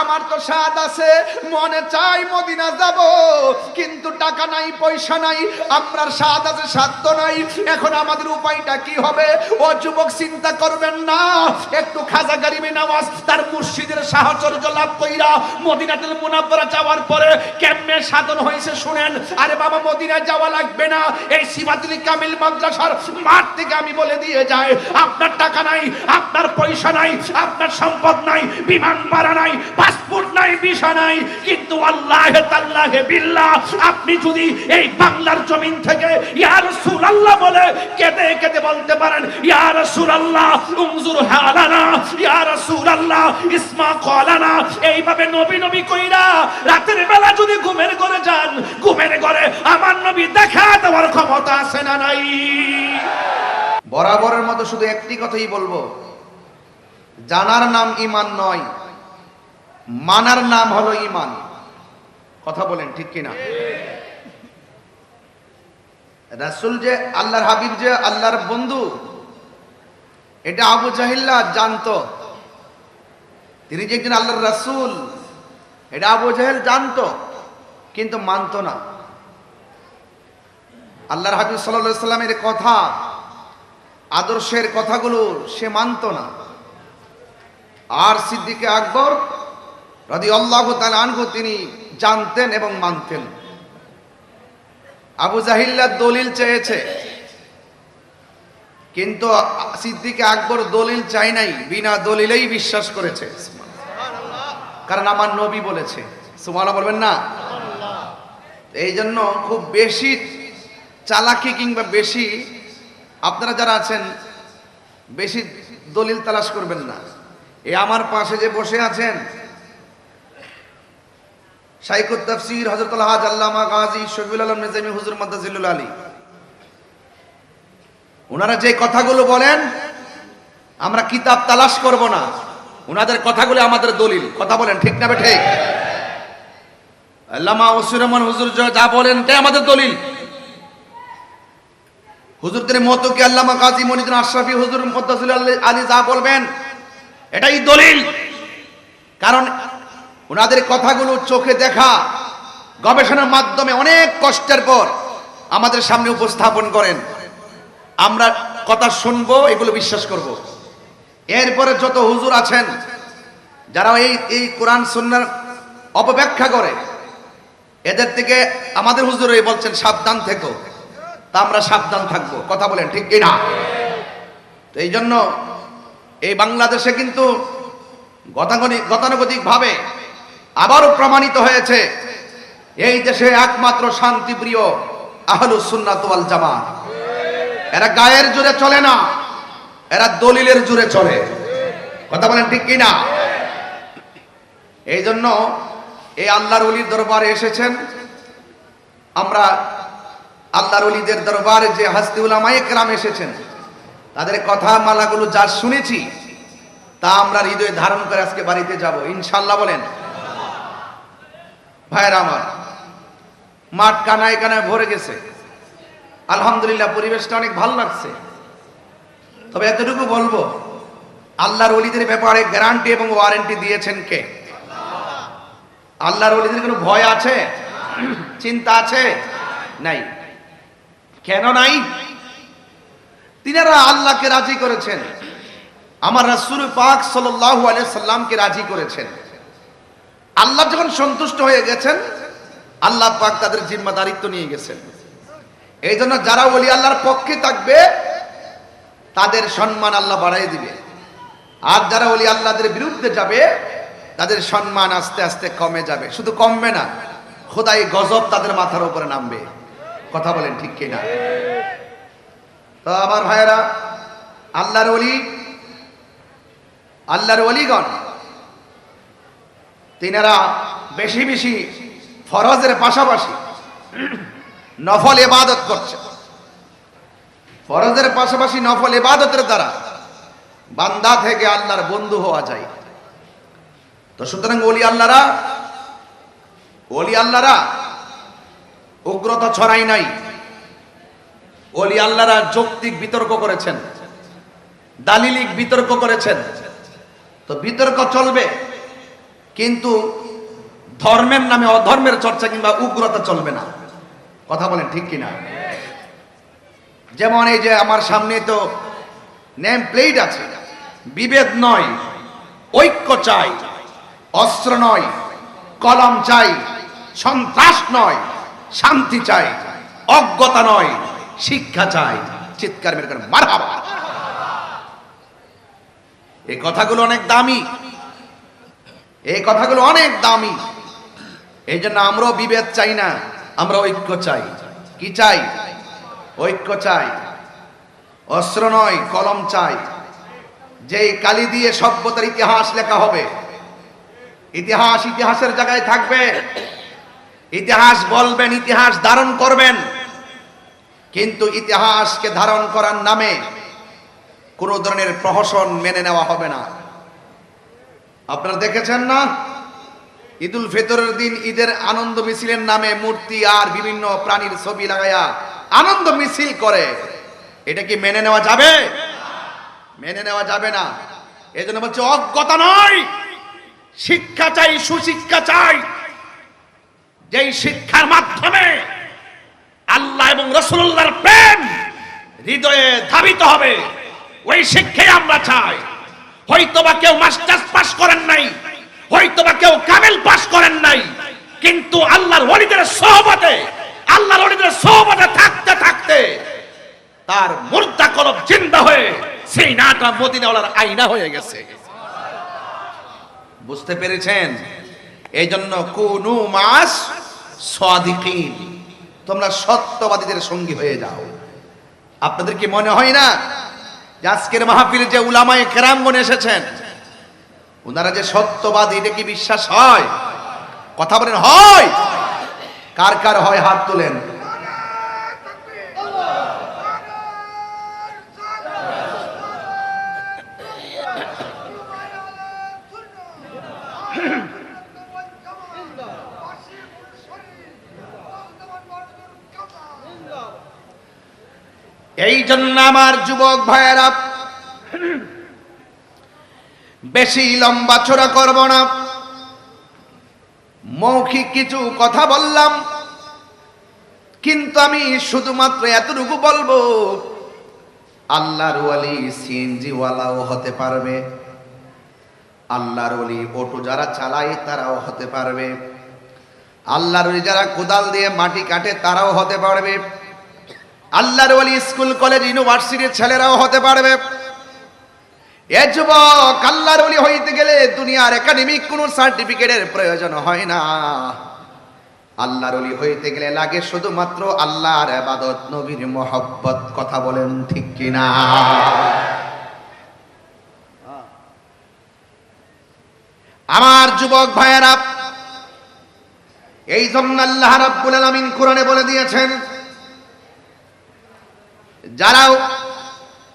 আমার তো স্বাদ আছে, মনে চাই মদিনা যাব, কিন্তু টাকা নাই, পয়সা নাই, আমরার স্বাদ আছে, স্বাদ তো নাই। এখন আমাদের উপায়টা কি হবে? ও যুবক, চিন্তা করবেন না, একটু খাজা গরিবে নওয়াজ তার মুর্শিদের সাহচর্য লাভ কইরা মদিনাতুল মুনাওয়ারা যাওয়ার পরে কেমনে সাধন হয়েছে শুনেন। আরে বাবা, মদিনায় যাওয়া লাগবে না, এই সিবাতুল কামিল মাদ্রাসার মাঠ থেকে আমি বলে দিয়ে যাই, আপনার টাকা নাই, আপনার পয়সা নাই, আপনার সম্পদ নাই, বিমান ভাড়া নাই, পাসপোর্ট নাই, ভিসা নাই, কিন্তু আল্লাহে তাআলাহে বিল্লাহ আপনি যদি এই বাংলার জমিন থেকে ইয়া রাসূলুল্লাহ বলে কেঁদে কেঁদে বলতে পারেন, ইয়া রাসূলুল্লাহ উনজুর হালানা, ইয়া রাসূলুল্লাহ ইসমা ক্বালানা, এইভাবে নবী নবী কইরা রাতের বেলা যদি ঘুমের ঘরে যান, ঘুমের ঘরে আমার নবী দেখা দেওয়ার ক্ষমতা আছে না নাই? বরাবরের মতো শুধু একটি কথাই বলবো, জানার নাম ঈমান নয়, মানার নাম হলো ঈমান। কথা বলেন ঠিক কিনা? রাসূল যে আল্লাহর হাবিব, যে আল্লাহর বন্ধু, এটা আবু জাহিল্লা জানতো। তিনি যে একজন আল্লাহর রাসূল, এটা আবু জাহেল জানতো, কিন্তু মানতো না। আল্লাহর হাবিব সাল্লাল্লাহু আলাইহি সাল্লামের কথা, আদর্শের কথাগুলো সে মানতো না। আর সিদ্দিকে আকবর রাদিয়াল্লাহু তাআলা আনহু তিনি জানতেন এবং মানতেন। আবু জাহিল্লা দলিল চেয়েছে, কিন্তু সিদ্দিকে আকবর দলিল চাই নাই, বিনা দলিলেই বিশ্বাস করেছে। কারণ আমার নবী বলেছে। সুবহানাল্লাহ বলবেন না? এই জন্য খুব বেশি চালাকি কিংবা বেশি আপনারা যারা আছেন বেশি দলিল তালাশ করবেন না। এই আমার পাশে যে বসে আছেন শাইখুত তাফসীর হযরত আল-হাজ আল্লামা গাজী শফিউল আলম নিজামী হুজুর মাদ্দাজিল্লুল আলী, ওনারা যে কথাগুলো বলেন আমরা কিতাব তালাশ করব না, ওনাদের কথাগুলো আমাদের দলিল। কথা বলেন ঠিক না ঠিক? আল্লামা ওসির রহমান হুজুর যা বলেন তাই আমাদের দলিল। হুজুরদের মতো কি আল্লামা গাজী মনিউদ্দিন আশরাফী হুজুর মাদ্দাজিল্লুল আলী যা বলবেন এটাই দলিল। কারণ ওনাদের কথাগুলো চোখে দেখা, গবেষণার মাধ্যমে অনেক কষ্টের পর আমাদের সামনে উপস্থাপন করেন। আমরা কথা শুনবো, এগুলো বিশ্বাস করব। এরপরে যত হুজুর আছেন যারা এই কোরআন সুন্নাহর অপব্যাখ্যা করে, এদের থেকে আমাদের হুজুর বলছেন সাবধান থেকো, তা আমরা সাবধান থাকবো। কথা বলেন ঠিক কিনা? তো এই জন্য এই বাংলাদেশে কিন্তু গতানুগতিক ভাবে আবারও প্রমাণিত হয়েছে এই দেশে একমাত্র শান্তিপ্রিয় আহলুস সুন্নাত ওয়াল জামাত। এরা গায়ের জোরে চলে না, এরা দলিলের জোরে চলে। কথা বলেন ঠিক কিনা? এই জন্য এই আল্লাহর ওলির দরবারে এসেছেন। আমরা আল্লাহর ওলিদের দরবারে যে হাস্তি উলামায়ে কেরাম এসেছেন, তাদের কথা মালাগুলো যা শুনেছি তা আমরা হৃদয়ে ধারণ করে আজকে বাড়িতে যাব ইনশাআল্লাহ। বলেন ভাইরা আমার, মাঠ কানায় কানায় ভরে গেছে, আলহামদুলিল্লাহ পরিবেশটা অনেক ভালো লাগছে। তবে এতটুকু বলবো, আল্লাহর ওলিদের ব্যাপারে গ্যারান্টি এবং ওয়ারেন্টি দিয়েছেন কে? আল্লাহর ওলিদের কোনো ভয় আছে, চিন্তা আছে? নাই। কেন নাই? তিনারা আল্লাহকে রাজি করেছেন, আমার রাসূল পাক সাল্লাল্লাহু আলাইহি সাল্লামকে রাজি করেছেন। আল্লাহ যখন সন্তুষ্ট হয়ে গেছেন, আল্লাহ পাক তাদের জিম্মাদারিত্ব নিয়ে গেছেন। এই জন্য যারা ওলি আল্লাহর পক্ষে থাকবে তাদের সম্মান আল্লাহ বাড়াই দিবে, আর যারা ওলি আল্লাহদের বিরুদ্ধে যাবে তাদের সম্মান আস্তে আস্তে কমে যাবে। শুধু কমবে না, খোদাই গজব তাদের মাথার উপরে নামবে। কথা বলেন ঠিক কিনা? তো আমার ভাইয়েরা, আল্লাহর ওলিগণ তিনারা বেশি বেশি ফরজের পাশাপাশি নফল ইবাদত করছে। ফরজের পাশাপাশি নফল ইবাদতের দ্বারা বান্দা থেকে আল্লাহর বন্ধু হওয়া যায়। তো সুতরাং ওলি আল্লাহরা উগ্রতা ছড়াই নাই, ওলি আল্লাহরা যৌক্তিক বিতর্ক করেছেন, দালিলিক বিতর্ক করেছেন। তো বিতর্ক চলবে, কিন্তু ধর্মের নামে অধর্মের চর্চা কিংবা উগ্রতা চলবে না। কথা বলেন ঠিক কিনা? যেমন এই যে আমার সামনে তো নেম প্লেট আছে, বিভেদ নয়, ঐক্য চাই, অস্ত্র নয়, কলম চাই, সন্ত্রাস নয়, শান্তি চাই, অজ্ঞতা নয়, শিক্ষা চাই। চিৎকার মেরে করে মারহাবা। এই কথাগুলো অনেক দামি, এই কথাগুলো অনেক দামি। এই জন্য আমরাও বিভেদ চাই না, আমরা ঐক্য চাই। কি চাই? ঐক্য চাই, অস্ত্র নয়, কলম চাই। যেই কালি দিয়ে সভ্যতার ইতিহাস লেখা হবে, ইতিহাস ইতিহাসের জায়গায় থাকবে, ইতিহাস বলবেন, ইতিহাস ধারণ করবেন, কিন্তু ইতিহাসকে ধারণ করার নামে কোন ধরনের প্রহসন মেনে নেওয়া হবে না। আপনারা দেখেছেন না, ঈদুল ফিতরের দিন ঈদের আনন্দ মিছিলের নামে মূর্তি আর বিভিন্ন প্রাণীর ছবি লাগায়া আনন্দ মিছিল করে। এটা কি মেনে নেওয়া যাবে? মেনে নেওয়া যাবে না। এজন্য বলছে অজ্ঞতা নয়, শিক্ষা চাই, সুশিক্ষা চাই। যেই শিক্ষার মাধ্যমে আল্লাহ এবং রাসূলুল্লাহর প্রেম হৃদয়ে ধাবিত হবে, ওই শিক্ষাই আমরা চাই। হয়তোবা কেউ মাস্টার্স পাস করেন নাই, হয়তোবা কেউ কামেল পাস করেন নাই, কিন্তু আল্লাহর ওলিদের সোহবতে, আল্লাহর ওলিদের সোহবতে থাকতে থাকতে তার মুর্দা কলব জিন্দা হয়ে সেই নাটা মদিনাওয়ালার আয়না হয়ে গেছে। বুঝতে পেরেছেন? এই জন্য কুনু মাস সাদিকিন, তোমরা সত্যবাদীদের সঙ্গী হয়ে যাও। আপনাদের কি মনে হয় না যে আজকের মাহফিলে যে উলামায়ে কেরামগণ এসেছেন, ওনারা যে সত্যবাদী, এটা কি বিশ্বাস হয়? কথা বলেন, হয়? কার কার হয় হাত তুলেন। এই জন্য আমার যুবক ভাইয়েরা, বেশি লম্বা চড়া করব না, মৌখিক কিছু কথা বললাম, কিন্তু আমি শুধুমাত্র এতটুকু বলবো, আল্লাহর ওয়ালি সিএনজি ওয়ালাও হতে পারবে, আল্লাহর ওয়ালি অটো যারা চালায় তারাও হতে পারবে, আল্লাহর ওয়ালি যারা কোদাল দিয়ে মাটি কাটে তারাও হতে পারবে, আল্লাহর ওয়ালি স্কুল কলেজ ইউনিভার্সিটির ছেলেরাও হতে পারবে। এ যুবক, আল্লাহর ওয়ালি হইতে গেলে দুনিয়ার একাডেমিক কোনো সার্টিফিকেটের প্রয়োজন হয় না। আল্লাহর ওয়ালি হইতে গেলে লাগে শুধুমাত্র আল্লাহর ইবাদত, নবীর মহব্বত। কথা বলেন ঠিক কিনা? আমার যুবক ভাইয়েরা, এই জন্য আল্লাহ রাব্বুল আলামিন কোরআনে বলে দিয়েছেন, যারা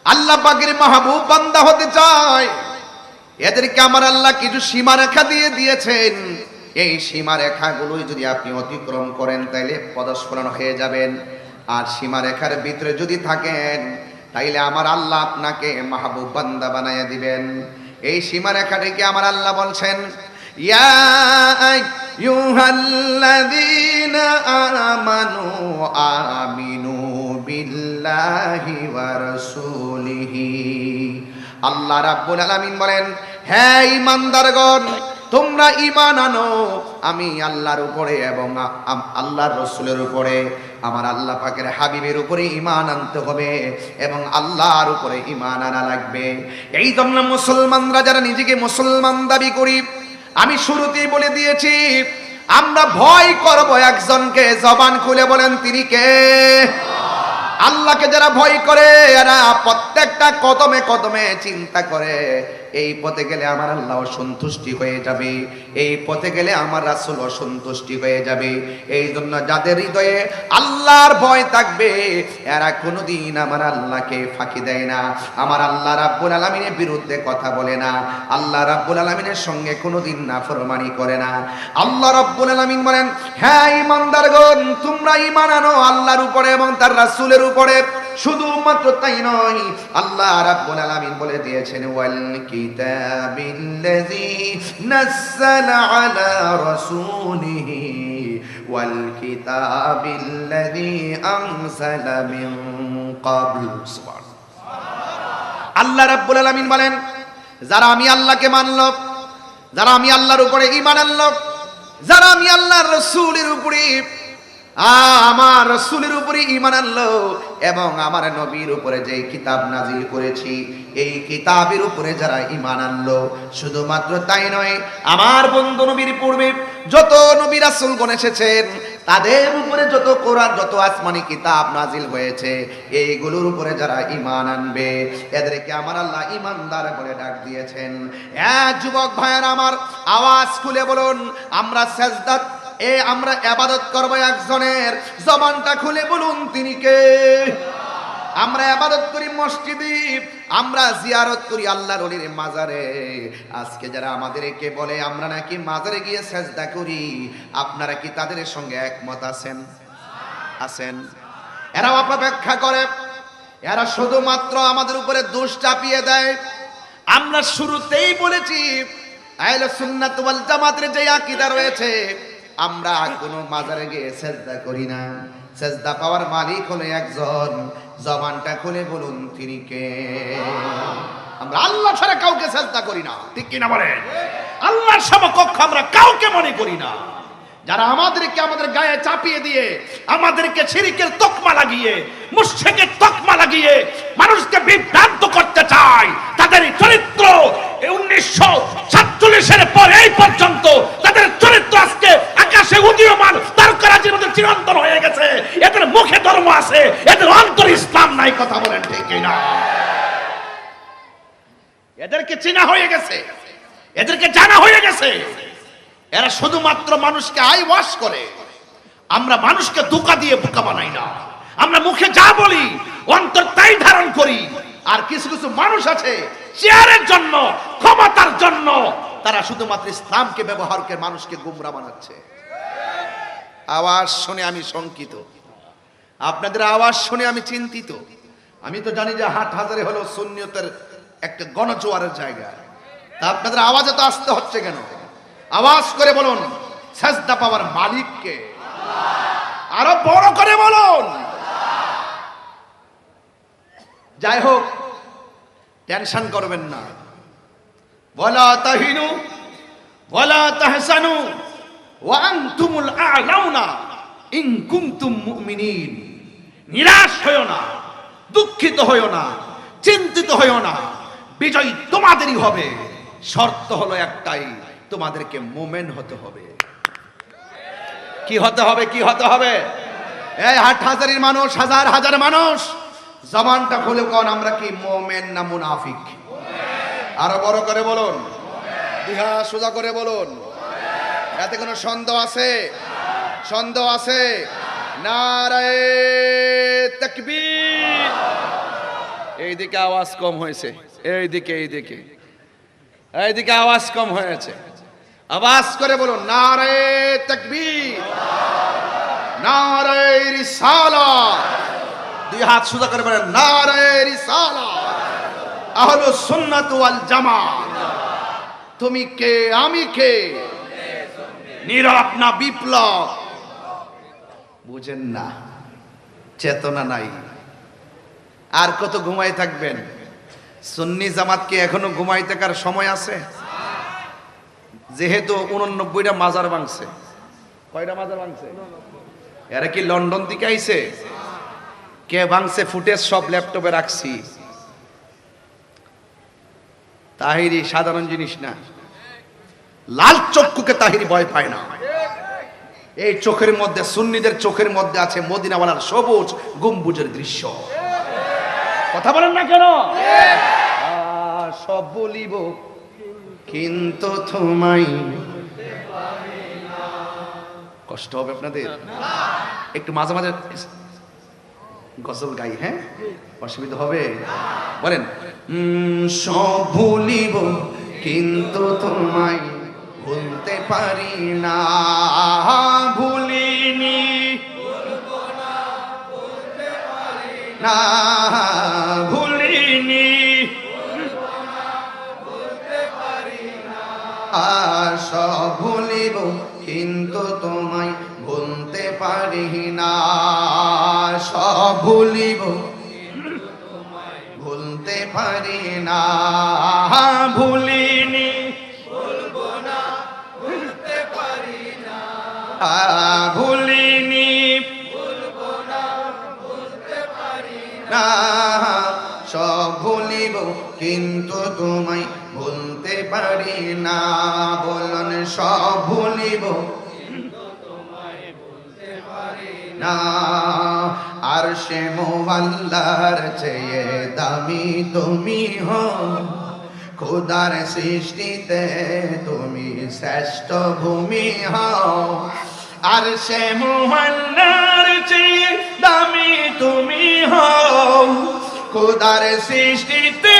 আল্লাহ পাকের মাহবুব বান্দা হতে চায়, এদেরকে আমার আল্লাহ কিছু সীমারেখা দিয়ে দিয়েছেন। এই সীমারেখাগুলোই যদি আপনি অতিক্রম করেন তাইলে পদস্খলন হয়ে যাবেন। আর সীমারেখার ভিতরে যদি থাকেন তাইলে আমার আল্লাহ আপনাকে মাহবুব বান্দা বানায়া দিবেন। এই সীমারেখাটিকে আমার আল্লাহ বলছেন, ইয়া আইয়ুহাল্লাযীনা আমানু আমিনু বিল্লাহি ওয়া রাসূলিহি। আল্লাহ রাব্বুল আলামিন বলেন, হে ঈমানদারগণ, তোমরা ঈমান আনো আমি আল্লাহর উপরে এবং আল্লাহর রাসূলের উপরে, আমার আল্লাহ পাকের হাবিবের উপরে ঈমান আনতে হবে এবং আল্লাহর উপরে ঈমান আনা লাগবে। এই জন্য মুসলমানরা যারা নিজেকে মুসলমান দাবি করি, আমি শুরুতেই বলে দিয়েছি, আমরা ভয় করব একজনকে। জবান খুলে বলেন, তিনি কে? আল্লাহকে যারা ভয় করে এরা প্রত্যেকটা কদমে কদমে চিন্তা করে, এই পথে গেলে আমার আল্লাহ সন্তুষ্টি হয়ে যাবে, এই পথে গেলে আমার রাসূল অসন্তুষ্টি হয়ে যাবে। এই জন্য যাদের হৃদয়ে আল্লাহর ভয় থাকবে এরা কোনোদিন আমার আল্লাহকে ফাঁকি দেয় না, আমার আল্লাহ রাব্বুল আলামিনের বিরুদ্ধে কথা বলে না, আল্লাহ রাব্বুল আলামিনের সঙ্গে কোনোদিন নাফরমানি করে না। আল্লাহ রাব্বুল আলামিন বলেন, হ্যাঁ ঈমানদারগণ, তোমরা ঈমান আনো আল্লাহর উপরে এবং তার রাসূলের উপরে। শুধুমাত্র তাই নয়, আল্লাহ রাব্বুল আলামিন বলে দিয়েছেন ওয়াল কিতাবিল্লাযী নাযালা আলা রাসূলিহি ওয়াল কিতাবিল্লাযী আনজালা মিন ক্বাবল। আল্লাহ রাব্বুল আলামিন বলেন, যারা আমি আল্লাহকে মানলো, যারা আমি আল্লাহর উপরে ঈমান আনলো, যারা আমি আল্লাহর রাসূলের উপরে আমার রাসূলের উপরে ঈমান আনলো এবং আমার নবীর উপরে যে কিতাব নাজিল করেছি এই কিতাবের উপরে যারা ঈমান আনলো, শুধুমাত্র তাই নয়, আমার বন্ধু নবীর পূর্বে যত নবী রাসূলগণ এসেছেন তাদের উপরে যত কোরআন, যত আসমানি কিতাব নাজিল হয়েছে এইগুলোর উপরে যারা ঈমান আনবে এদেরকে আমার আল্লাহ ঈমানদার বলে ডাক দিয়েছেন। যুবক ভাইয়েরা আমার, আওয়াজ খুলে বলুন, আমরা সাজদা আমরা ইবাদত করব একজনের, জবানটা খুলে বলুন তিনি কে? আমরা ইবাদত করি মসজিদে, আমরা জিয়ারত করি আল্লাহর ওলির মাজারে। আজকে যারা আমাদেরকে বলে আমরা নাকি মাজারে গিয়ে সাজদা করি, আপনারা কি তাদের সঙ্গে একমত আছেন? আছেন? এরা অপব্যাখ্যা করে, এরা শুধুমাত্র আমাদের উপরে দোষ চাপিয়ে দেয়। আমরা শুরুতেই বলেছি আহলে সুন্নাত ওয়াল জামাতের যে আকীদা রয়েছে, আমরা কোনো মাজারে গিয়ে সাজদা করি না। সাজদা পাওয়ার মালিক হলো একজন, জবানটা খুলে বলুন তিনি কে? আমরা আল্লাহ ছাড়া কাউকে সাজদা করি না, ঠিক কি না বলেন? আল্লাহর সমকক্ষ আমরা কাউকে মনে করি না। যারা আমাদেরকে আমাদের গায়ে চাপিয়ে দিয়ে আমাদেরকে শিরকের তকমা লাগিয়ে, মুশরিকের তকমা লাগিয়ে মানুষকে বিভ্রান্ত করতে চায়, তাদের চরিত্র 1947-এর পর এই পর্যন্ত তাদের চরিত্র আজকে আকাশে উদীয়মান তারকারাজির মধ্যে চিরন্তন হয়ে গেছে। এদের মুখে ধর্ম আছে, এদের অন্তরে ইসলাম নাই। কথা বলেন ঠিক কিনা? এদেরকে চেনা হয়ে গেছে, এদেরকে জানা হয়ে গেছে। এরা শুধুমাত্র মানুষকে আই ওয়াশ করে। আমরা মানুষকে ধোঁকা দিয়ে বোকা বানাই না। আমরা মুখে যা বলি অন্তর তাই ধারণ করি। আর কিছু কিছু মানুষ আছে চেয়ারের জন্য, ক্ষমতার জন্য তারা শুধুমাত্র ইসলামকে ব্যবহার করে মানুষকে গুমরা বানাচ্ছে। আওয়াজ শুনে আমি শঙ্কিত, আপনাদের আওয়াজ শুনে আমি চিন্তিত। আমি তো জানি যে হাটহাজারী হলো সুন্নিয়তের একটা গণজোয়ারের জায়গা, তা আপনাদের আওয়াজে তো আসতে হচ্ছে কেন? আওয়াজ করে বলুন সাজদা পাওয়ার মালিক কে? আরো বড় করে বলুন। যাই হোক, টেনশন করবেন না। ওয়ালা তাহিনু ওয়ালা তাহসানু ওয়া আনতুমুল আ'লাউনা ইন কুনতুম মুমিনিন। নিরাশ হয়ো না, দুঃখিত হয়ো না, চিন্তিত হয়ো না, বিজয় তোমাদেরই হবে। শর্ত হলো একটাই, তোমাদেরকে মুমিন হতে হবে। কি হতে হবে? কি হতে হবে? এই হাটহাজারীর মানুষ, হাজার হাজার মানুষ, জবানটা খুলে কোন আমরা কি মুমিন না মুনাফিক? আরো বড় করে বলুন, দিহা সোজা করে বলুন। এতে কোনো সন্দেহ আছে? সন্দেহ আছে? নারায়ে তাকবীর। এইদিকে আওয়াজ কম হয়েছে, এইদিকে এইদিকে এইদিকে আওয়াজ কম হয়েছে। আওয়াজ করে বলুন নারায়ে তাকবীর, নারায়ে রিসালাত। দুই হাত সোজা করে বলেন নারায়ে রিসালাত। আহলুস সুন্নাত ওয়াল জামাত। তুমি কে, আমি কে? নীরব না বিপ্লব? বুঝেন না, চেতনা নাই। আর কত ঘুমাই থাকবেন? সুন্নি জামাতকে এখনো ঘুমাই থাকার সময় আছে? যেহেতু 89টা মাজার ভাঙছে। কয়টা মাজার ভাঙছে? এরা কি লন্ডন থেকে আইছে? কে ভাঙছে? ফুটেজ সব ল্যাপটপে রাখছি। তাহিরি সাধারণ জিনিস না। লাল চক্ষুকে তাহিরি ভয় পায় না। এই চোখের মধ্যে, সুন্নিদের চোখের মধ্যে আছে মদিনাওয়ালার সবুজ গম্বুজের দৃশ্য। কথা বলেন না কেন? সব বলিব কিন্তু তোমায়। কষ্ট হবে আপনাদের? একটু মাঝে মাঝে গজল গাই, হ্যাঁ? অসুবিধা হবে? বলেন সব ভুলিব কিন্তু তোমায় ভুলতে পারি না। ভুলিনি না, না ভুলিনি, সব ভুলিব কিন্তু তোমায় ভুলতে পারি না, সব ভুলিব ভুলতে পারি না, ভুলিনি ভুলবো না ভুলতে পারি না, ভুলিনি ভুলবো না ভুলতে পারি না, সব ভুলিব কিন্তু তোমায় ভুলতে পারি না, বলুন সব ভুলিব কিন্তু তোমায় ভুলতে পারি না, আর সে মোহাল্লার চেয়ে দামি তুমি হো, খোদার সৃষ্টিতে তুমি শ্রেষ্ঠ ভূমি হও, আর সে মোহাল্লার চেয়ে দামি তুমি হও, খোদার সৃষ্টিতে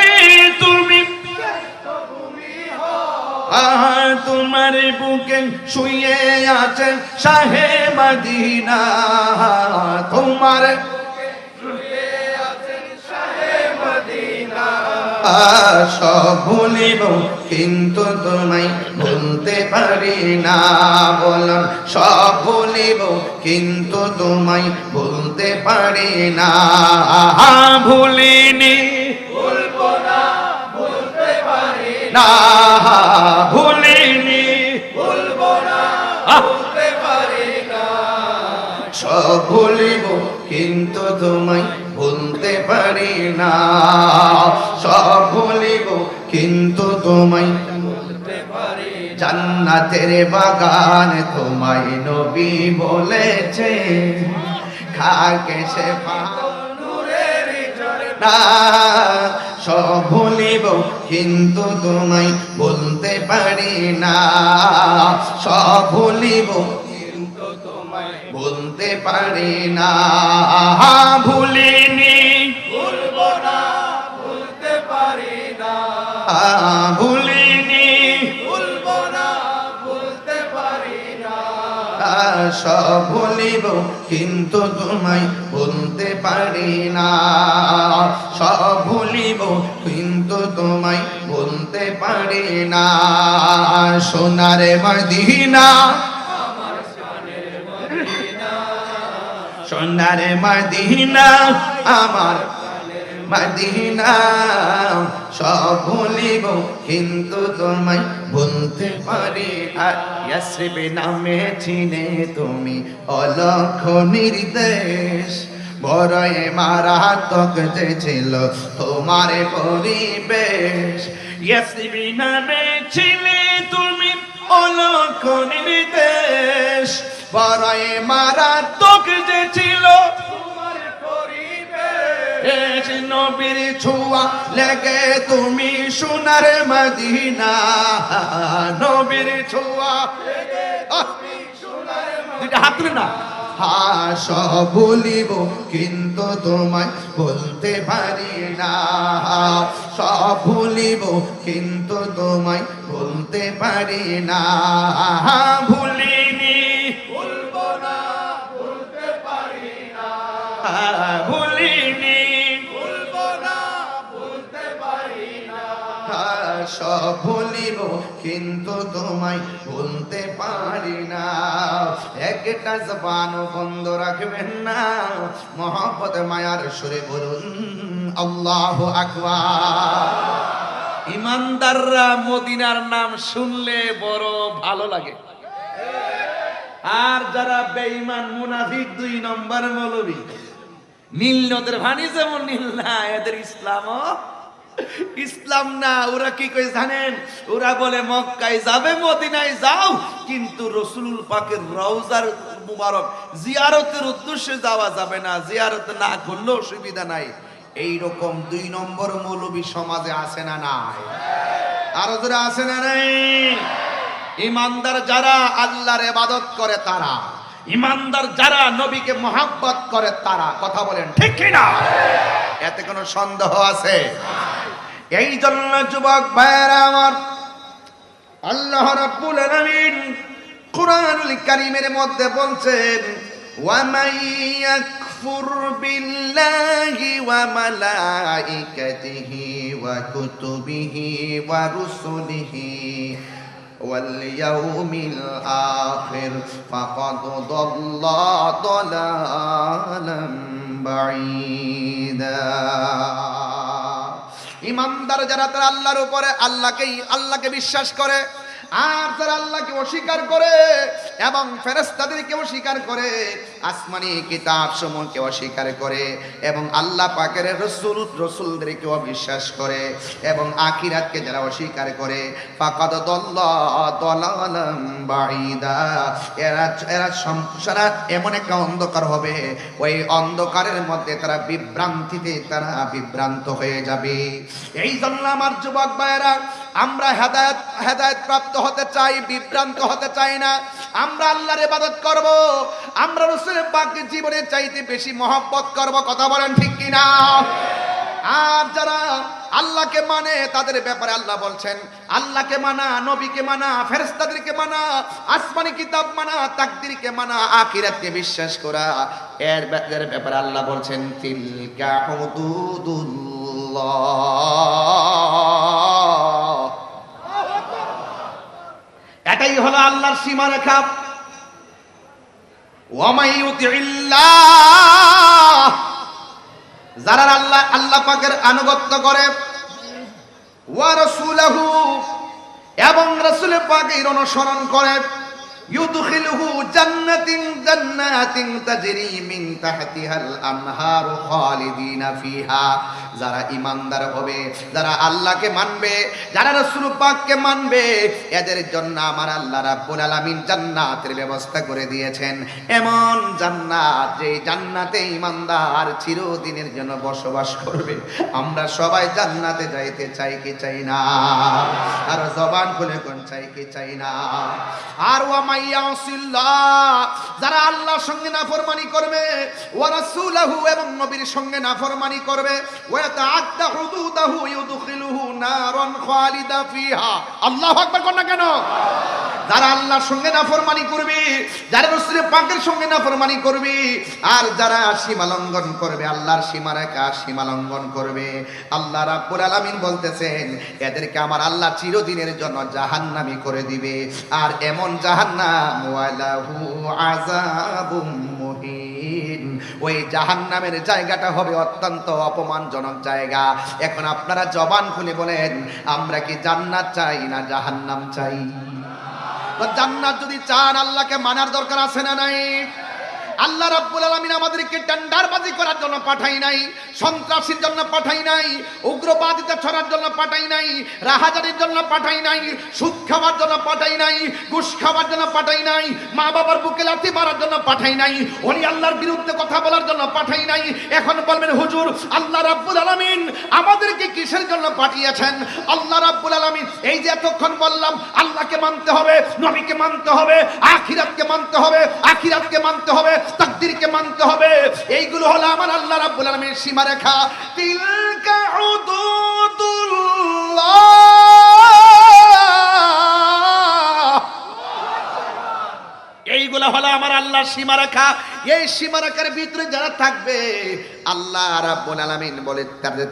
তুমি তোমার বুকে শুয়ে আছেন শাহে মদিনা, তোমার শুয়ে আছেন শাহে মদিনা, সব ভুলিব কিন্তু তোমায় ভুলতে পারি না, বলুন সব ভুলিব কিন্তু তোমায় ভুলতে পারি না, ভুলিনি ভুলবো না ভুলতে পারি না, ভুলিনি ভুলবো না ভুলতে পারি না, সব ভুলিব কিন্তু তোমায় ভুলতে পারি না, সব ভুলিব কিন্তু তোমায় ভুলতে পারি, জান্নাতের বাগান তোমায় নবী বলেছে, খাকে সে নূরের ঝরনা, সব ভুলিব কিন্তু তোমায় ভুলতে পারি না, সব ভুলিব কিন্তু তোমায় ভুলতে পারি না, ভুলিনি ভুলবো না ভুলতে পারি না, ভুলিনি ভুলবো না ভুলতে পারি না, সব ভুলিব কিন্তু তোমায় ভুলতে পারি না, সব ভুলিব কিন্তু তোমায় ভুলতে পারি না, সোনার মদিনা আমার সোনার মদিনা, সোনার মদিনা আমার মদিনা, সব ভুলিব কিন্তু তোমায় ভুলতে পারি, আর ইয়াসরিব নামে চিনে তুমি অলক্ষ নির্দেশ, বড়ই মারাত্মক যে ছিল তোমার পরিবেশ, ইয়াসরিব নামে চিনে তুমি অলক্ষ নির্দেশ, বড়ই মারাত্মক যে ছিল তোমার পরিবেশ, নবীর ছোঁয়া লেগে তুমি সোনার মদিনা, নবীর ছোঁয়া লেগে তুমি সোনার মদিনা, হাত তুলে না, সব ভুলিব কিন্তু তোমায় বলতে পারি না, সব ভুলিব কিন্তু তোমায় বলতে পারি না, ভুলিনি ভুলবো না ভুলতে পারি না, ভুলিনি ভুলবো না ভুলতে পারি না, সব ভুলিব কিন্তু তোমায় ভুলতে পারি না, একটা জবান বন্ধ রাখবেন না, মহব্বত মায়ার সুরে বলুন আল্লাহু আকবার। ইমানদাররা মদিনার নাম শুনলে বড় ভালো লাগে, আর যারা বেঈমান মুনাফিক 2 নম্বর মৌলবী, নীল নদের ভানি যেমন নীল না, এদের ইসলাম না, ওরা কি কই জানেন, ওরা বলে মক্কায় যাবে মদিনায় যাও, কিন্তু রাসূলুল পাকের রওজার মুবারক জিয়ারতের উদ্দেশ্যে যাওয়া যাবে না, জিয়ারত না করলেও অসুবিধা নাই, এই রকম 2 নম্বর মৌলবী সমাজে আছে না নাই, আরো যারা আছে না নাই, ইমানদার যারা আল্লাহর ইবাদত করে তারা, ইমানদার যারা নবীকে মহব্বত করে তারা, কথা বলেন ঠিক কি না, এতে কোনো সন্দেহ আছে? এই জন্য যুবক ভাইরা আমার, আল্লাহ রাব্বুল আলামিন কুরআনুল কারীমের মধ্যে বলছেন, ওয়া মান ইয়াকফুর يكفر بالله وملائكته وكتبه ورسله واليوم الآخر فقد ضل ضلالا بعيدا ইমানদার যারা তারা আল্লাহর উপরে আল্লাহকে বিশ্বাস করে, আর যারা আল্লাহকে অস্বীকার করে এবং ফেরেশতাদেরকে অস্বীকার করে, আসমানি কিতাব সমূহকে অস্বীকার করে এবং আল্লাহ পাকের রাসূলদেরকে অবিশ্বাস করে এবং আখিরাতকে যারা অস্বীকার করে, ফাকাদ দাল্লা দালালাম বাঈদা, এরা সংসার এমন একটা অন্ধকার হবে, ওই অন্ধকারের মধ্যে তারা বিভ্রান্ত হয়ে যাবে। এই জন্য আমার যুবক ভাইয়েরা, আমরা হেদায়েত প্রাপ্ত হতে চাই, বিভ্রান্ত হতে চাই না। আমরা আল্লাহর ইবাদত করব, আমরা রাসূলের পাকের জীবনের চাইতে বেশি মহব্বত করব। কথা বলেন ঠিক কি না? আর যারা আল্লাহকে মানে তাদের ব্যাপারে আল্লাহ বলছেন, আল্লাহকে মানা, নবীকে মানা, ফেরেশতাদেরকে মানা, আসমানি কিতাব মানা, তাকদীরকে মানা, আখিরাতকে বিশ্বাস করা, এর ব্যাপারে আল্লাহ বলছেন তিলকা হুদুদুল্লাহ। এটাই হলো আল্লাহর সীমারেখা। ওয়া মাই ইউতিল্লাহ, যারা আল্লাহ পাকের আনুগত্য করে, ওয়া রাসূলহু, এবং রাসূল পাকের অনুসরণ করে, ইউদখিলুহু জান্নাতিন তাজরি মিন তাহতিহাল আনহার খালিদিনা ফিহা। যারা ঈমানদার হবে, যারা আল্লাহকে মানবে, যারা রাসূল পাককে মানবে, এদের জন্য আমার আল্লাহ রাব্বুল আলামিন জান্নাতের ব্যবস্থা করে দিয়েছেন। এমন জান্নাত, যে জান্নাতে ঈমানদার চিরদিনের জন্য বসবাস করবে। আমরা সবাই জান্নাতে যাইতে চাই কি চাই না? আর জবান খুলে কোন চাই কি চাই না? আর ওয়া যারা আল্লাহর সঙ্গে নাফরমানি করবে, ওয়া রাসূলহু, এবং নবীর সঙ্গে নাফরমানি করবে, ওয়া তাআদ্দা হুদুদাহু ইউদখিলুহু নারান খালিদা ফিহা। আল্লাহু আকবার কোন না কেন? যারা আল্লাহর সঙ্গে নাফরমানি করবে, যারা রাসূলের পাকের সঙ্গে নাফরমানি করবে, আর যারা সীমা লঙ্ঘন করবে, আল্লাহর সীমারেখা সীমা লঙ্ঘন করবে, আল্লাহ রাব্বুল আলামিন বলতেছেন এদেরকে আমার আল্লাহ চিরদিনের জন্য জাহান্নামী করে দিবে। আর এমন জাহান্নাম, ওয়ালাহু আযাবুম মুহিন, ওই জাহান্নামের জায়গাটা হবে অত্যন্ত অপমানজনক জায়গা। এখন আপনারা জবান খুলে বলেন, আমরা কি জান্নাত চাই না জাহান্নাম চাই? জান্নাত যদি চান, আল্লাহকে মানার দরকার আছে না নাই? আল্লাহ রাব্বুল আলামিন আমাদেরকে টেন্ডারবাজি করার জন্য পাঠাই নাই, সন্ত্রাসীর জন্য পাঠাই নাই, উগ্রবাদিতা ছড়ার জন্য পাঠাই নাই, রাহাজানির জন্য পাঠাই নাই, সুদ খাওয়ার জন্য পাঠাই নাই, ঘুষ খাওয়ার জন্য পাঠাই নাই, মা বাবার বুকে লাথি মারার জন্য পাঠাই নাই, ওলি আল্লাহর বিরুদ্ধে কথা বলার জন্য পাঠাই নাই। এখন বলবেন হুজুর, আল্লাহ রাব্বুল আলামিন আমাদেরকে কিসের জন্য পাঠিয়েছেন? আল্লাহ রাব্বুল আলামিন এই যে এতক্ষণ বললাম, আল্লাহকে মানতে হবে, নবীকে মানতে হবে, আখিরাতকে মানতে হবে, মানতে হবে, তাকদীরকে মানতে হবে, এইগুলো হলো আমার আল্লাহ রাব্বুল আলামিনের সীমারেখা। তিলকা হুদুদুল্লাহ, এইগুলো হলো আমার আল্লাহর সীমারেখা। এই সীমারেখার ভিতরে যারা থাকবে, আল্লাহ রাব্বুল আলামিন বলে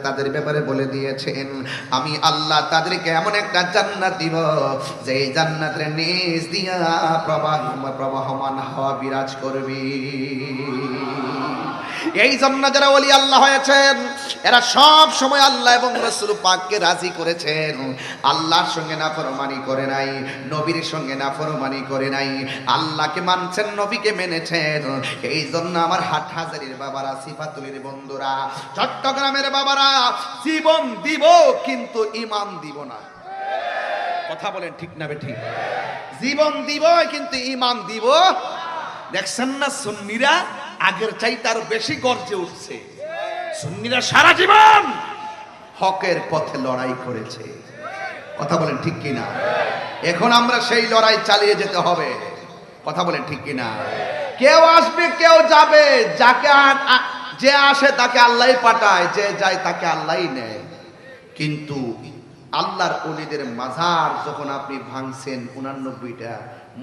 তাদের ব্যাপারে বলে দিয়েছেন, আমি আল্লাহ তাদেরকে এমন একটা জান্নাত দিব, যে জান্নাতের নিচ দিয়া প্রবাহমান হাওয়া বিরাজ করবে। এই জন্য যারা ওলি আল্লাহ হয়েছেন, এরা সব সময় আল্লাহ এবং রাসূল পাককে রাজি করেছেন। আল্লাহর সঙ্গে নাফরমানি করে নাই, নবীর সঙ্গে নাফরমানি করে নাই, আল্লাহকে মানছেন, নবীকে মেনেছেন। এই জন্য আমার হাটহাজারীর বাবারা, সিফাতুলির বন্ধুরা, চট্টগ্রামের বাবারা, জীবন দিব কিন্তু ঈমান দিব না। কথা বলেন ঠিক না বেঠিক? জীবন দিব কিন্তু ঈমান দিব। দেখছেন না সুন্নিরা আগের চাইতে আরো বেশি গর্জে উঠছে। সুন্নিরা সারা জীবন হকের পথে লড়াই করেছে। কথা বলেন ঠিক কিনা? এখন আমরা সেই লড়াই চালিয়ে যেতে হবে। কথা বলেন ঠিক কিনা? কেউ আসবে, কেউ যাবে, যে আসে তাকে আল্লাহই পাঠায়, যে যায় তাকে আল্লাহই নেয়। কিন্তু আল্লাহর ওলিদের মাজার যখন আপনি ভাঙছেন 89টা,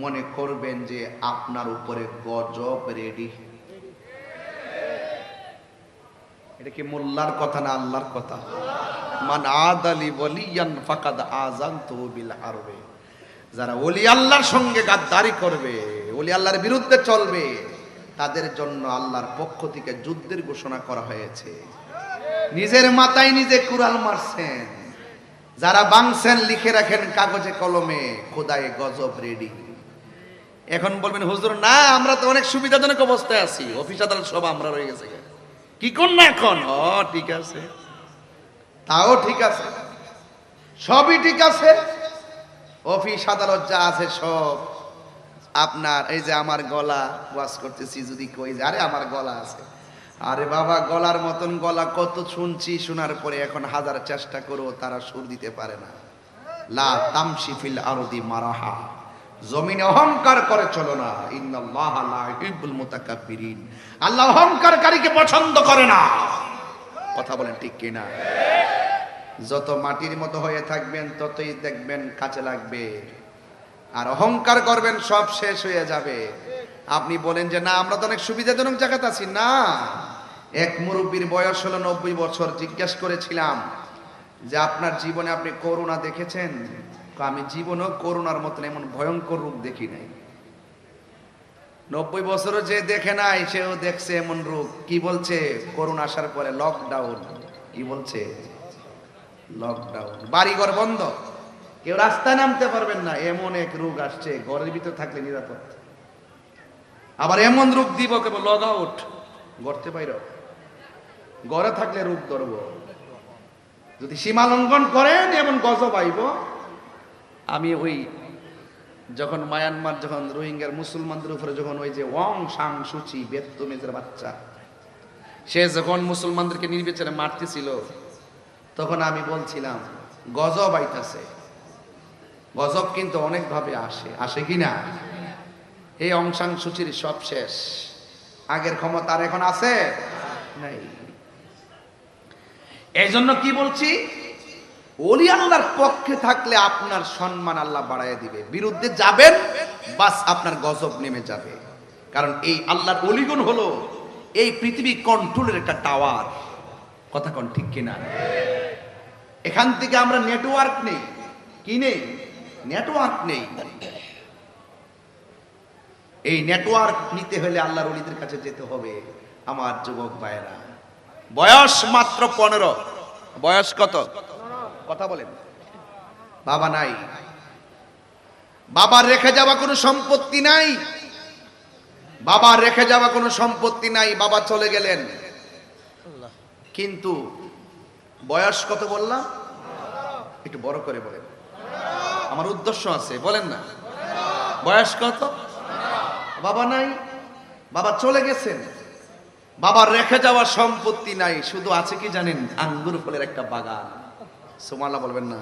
মনে করবেন যে আপনার উপরে গজব রেডি। এটা কি মোল্লার কথা না আল্লাহর কথা? মান আদালি ওয়ালিয়ান ফাকাদ আযানতু বিল হারবে, যারা ওলি আল্লাহর সঙ্গে গাদ্দারি করবে, ওলি আল্লাহর বিরুদ্ধে চলবে, তাদের জন্য আল্লাহর পক্ষ থেকে যুদ্ধের ঘোষণা করা হয়েছে। নিজের মাথায় নিজে কুড়াল মারছেন, যারা বাংছেন লিখে রাখেন কাগজে কলমে, খোদায়ে গজব রেডি। এখন বলবেন হুজুর না আমরা তো অনেক সুবিধাজনক অবস্থায় আছি, অফিস আদালত সব আমরা রয়ে গেছে, কি কর না এখন? ঠিক আছে, তাও ঠিক আছে, সবই ঠিক আছে। অফিস আদালত যা আছে সব আপনার। এই যে আমার গলা ওয়াজ করতেছি, যদি কই যে আরে আমার গলা আছে, আরে বাবা গলার মতন গলা কত শুনছি, শোনার পরে এখন হাজার চেষ্টা করো তারা সুর দিতে পারে না। লা তামশি ফিল আরদি মারাহা, জমিনে অহংকার করে চলো না। ইন্নাল্লাহা লা ইউহিব্বুল মুতাকাব্বিরিন, আল্লাহ অহংকারকারীকে পছন্দ করে না। কথা বলেন ঠিক কি না? যত মাটির মতো হয়ে থাকবেন ততই দেখবেন কাজে লাগবে, আর অহংকার করবেন সব শেষ হয়ে যাবে। আপনি বলেন যে না আমরা তো অনেক সুবিধাজনক জায়গাতে আছি, না। এক মুরব্বীর বয়স হলো 90 বছর, জিজ্ঞেস করেছিলাম যে আপনার জীবনে আপনি করোনা দেখেছেন? আমি জীবনেও করোনার মতন এমন ভয়ঙ্কর রোগ দেখি নাই। 90 বছরও যে দেখে নাই সেও দেখছে এমন রোগ। কি বলছে? করোনা আসার পরে লকডাউন। কি বলছে? লকডাউন, বাড়িঘর বন্ধ, কেউ রাস্তায় নামতে পারবেন না, এমন এক রোগ আসছে। ঘরের ভিতর থাকলে নিরাপদ, আবার এমন রোগ দিব কেবল লগ আউট, গড়তে পাইর, ঘরে থাকলে রোগ ধরব। যদি সীমা লঙ্ঘন করেন এমন গজব আইব। আমি ওই যখন মায়ানমার, যখন রোহিঙ্গার মুসলমানদের উপরে যখন ওই যে ওয়াং সাং সুচি বেত্তমেজের বাচ্চা, সে যখন মুসলমানদেরকে নির্বিচারে মারতেছিল, তখন আমি বলছিলাম গজব আইতাছে। গজব কিন্তু অনেক ভাবে আসে, আসে কি না? এই অং সাং সুচির সব শেষ, আগের ক্ষমতা আর এখন আছে নাই। এই জন্য কি বলছি, ওলি আল্লাহর পক্ষে থাকলে আপনার সম্মান আল্লাহ বাড়ায় দিবে, বিরুদ্ধে যাবেন বাস আপনার গজব নেমে যাবে। কারণ এই আল্লাহর ওলিগুণ হলো এই পৃথিবী কন্ট্রোলের একটা টাওয়ার। কথা কোন ঠিক কিনা? এখান থেকে আমরা নেটওয়ার্ক নেই, কি নেই? নেটওয়ার্ক নেই। এই নেটওয়ার্ক নিতে হলে আল্লাহর ওলিদের কাছে যেতে হবে। আমার যুবক ভাইরা, বয়স মাত্র 15, বয়স কত? কথা বলেন। বাবা নাই, বাবা রেখে যাওয়া কোনো সম্পত্তি নাই, বাবা রেখে যাওয়া কোনো সম্পত্তি নাই, বাবা চলে গেলেন। কিন্তু বয়স কত বললাম? একটু বড় করে বলেন, আমার উদ্দেশ্য আছে, বলেন না। বয়স কত? বাবা নাই, বাবা চলে গেছেন, বাবার রেখে যাওয়া সম্পত্তি নাই, শুধু আছে কি জানেন? আঙ্গুর ফলের একটা বাগান। সুবহানাল্লাহ বলবেন না?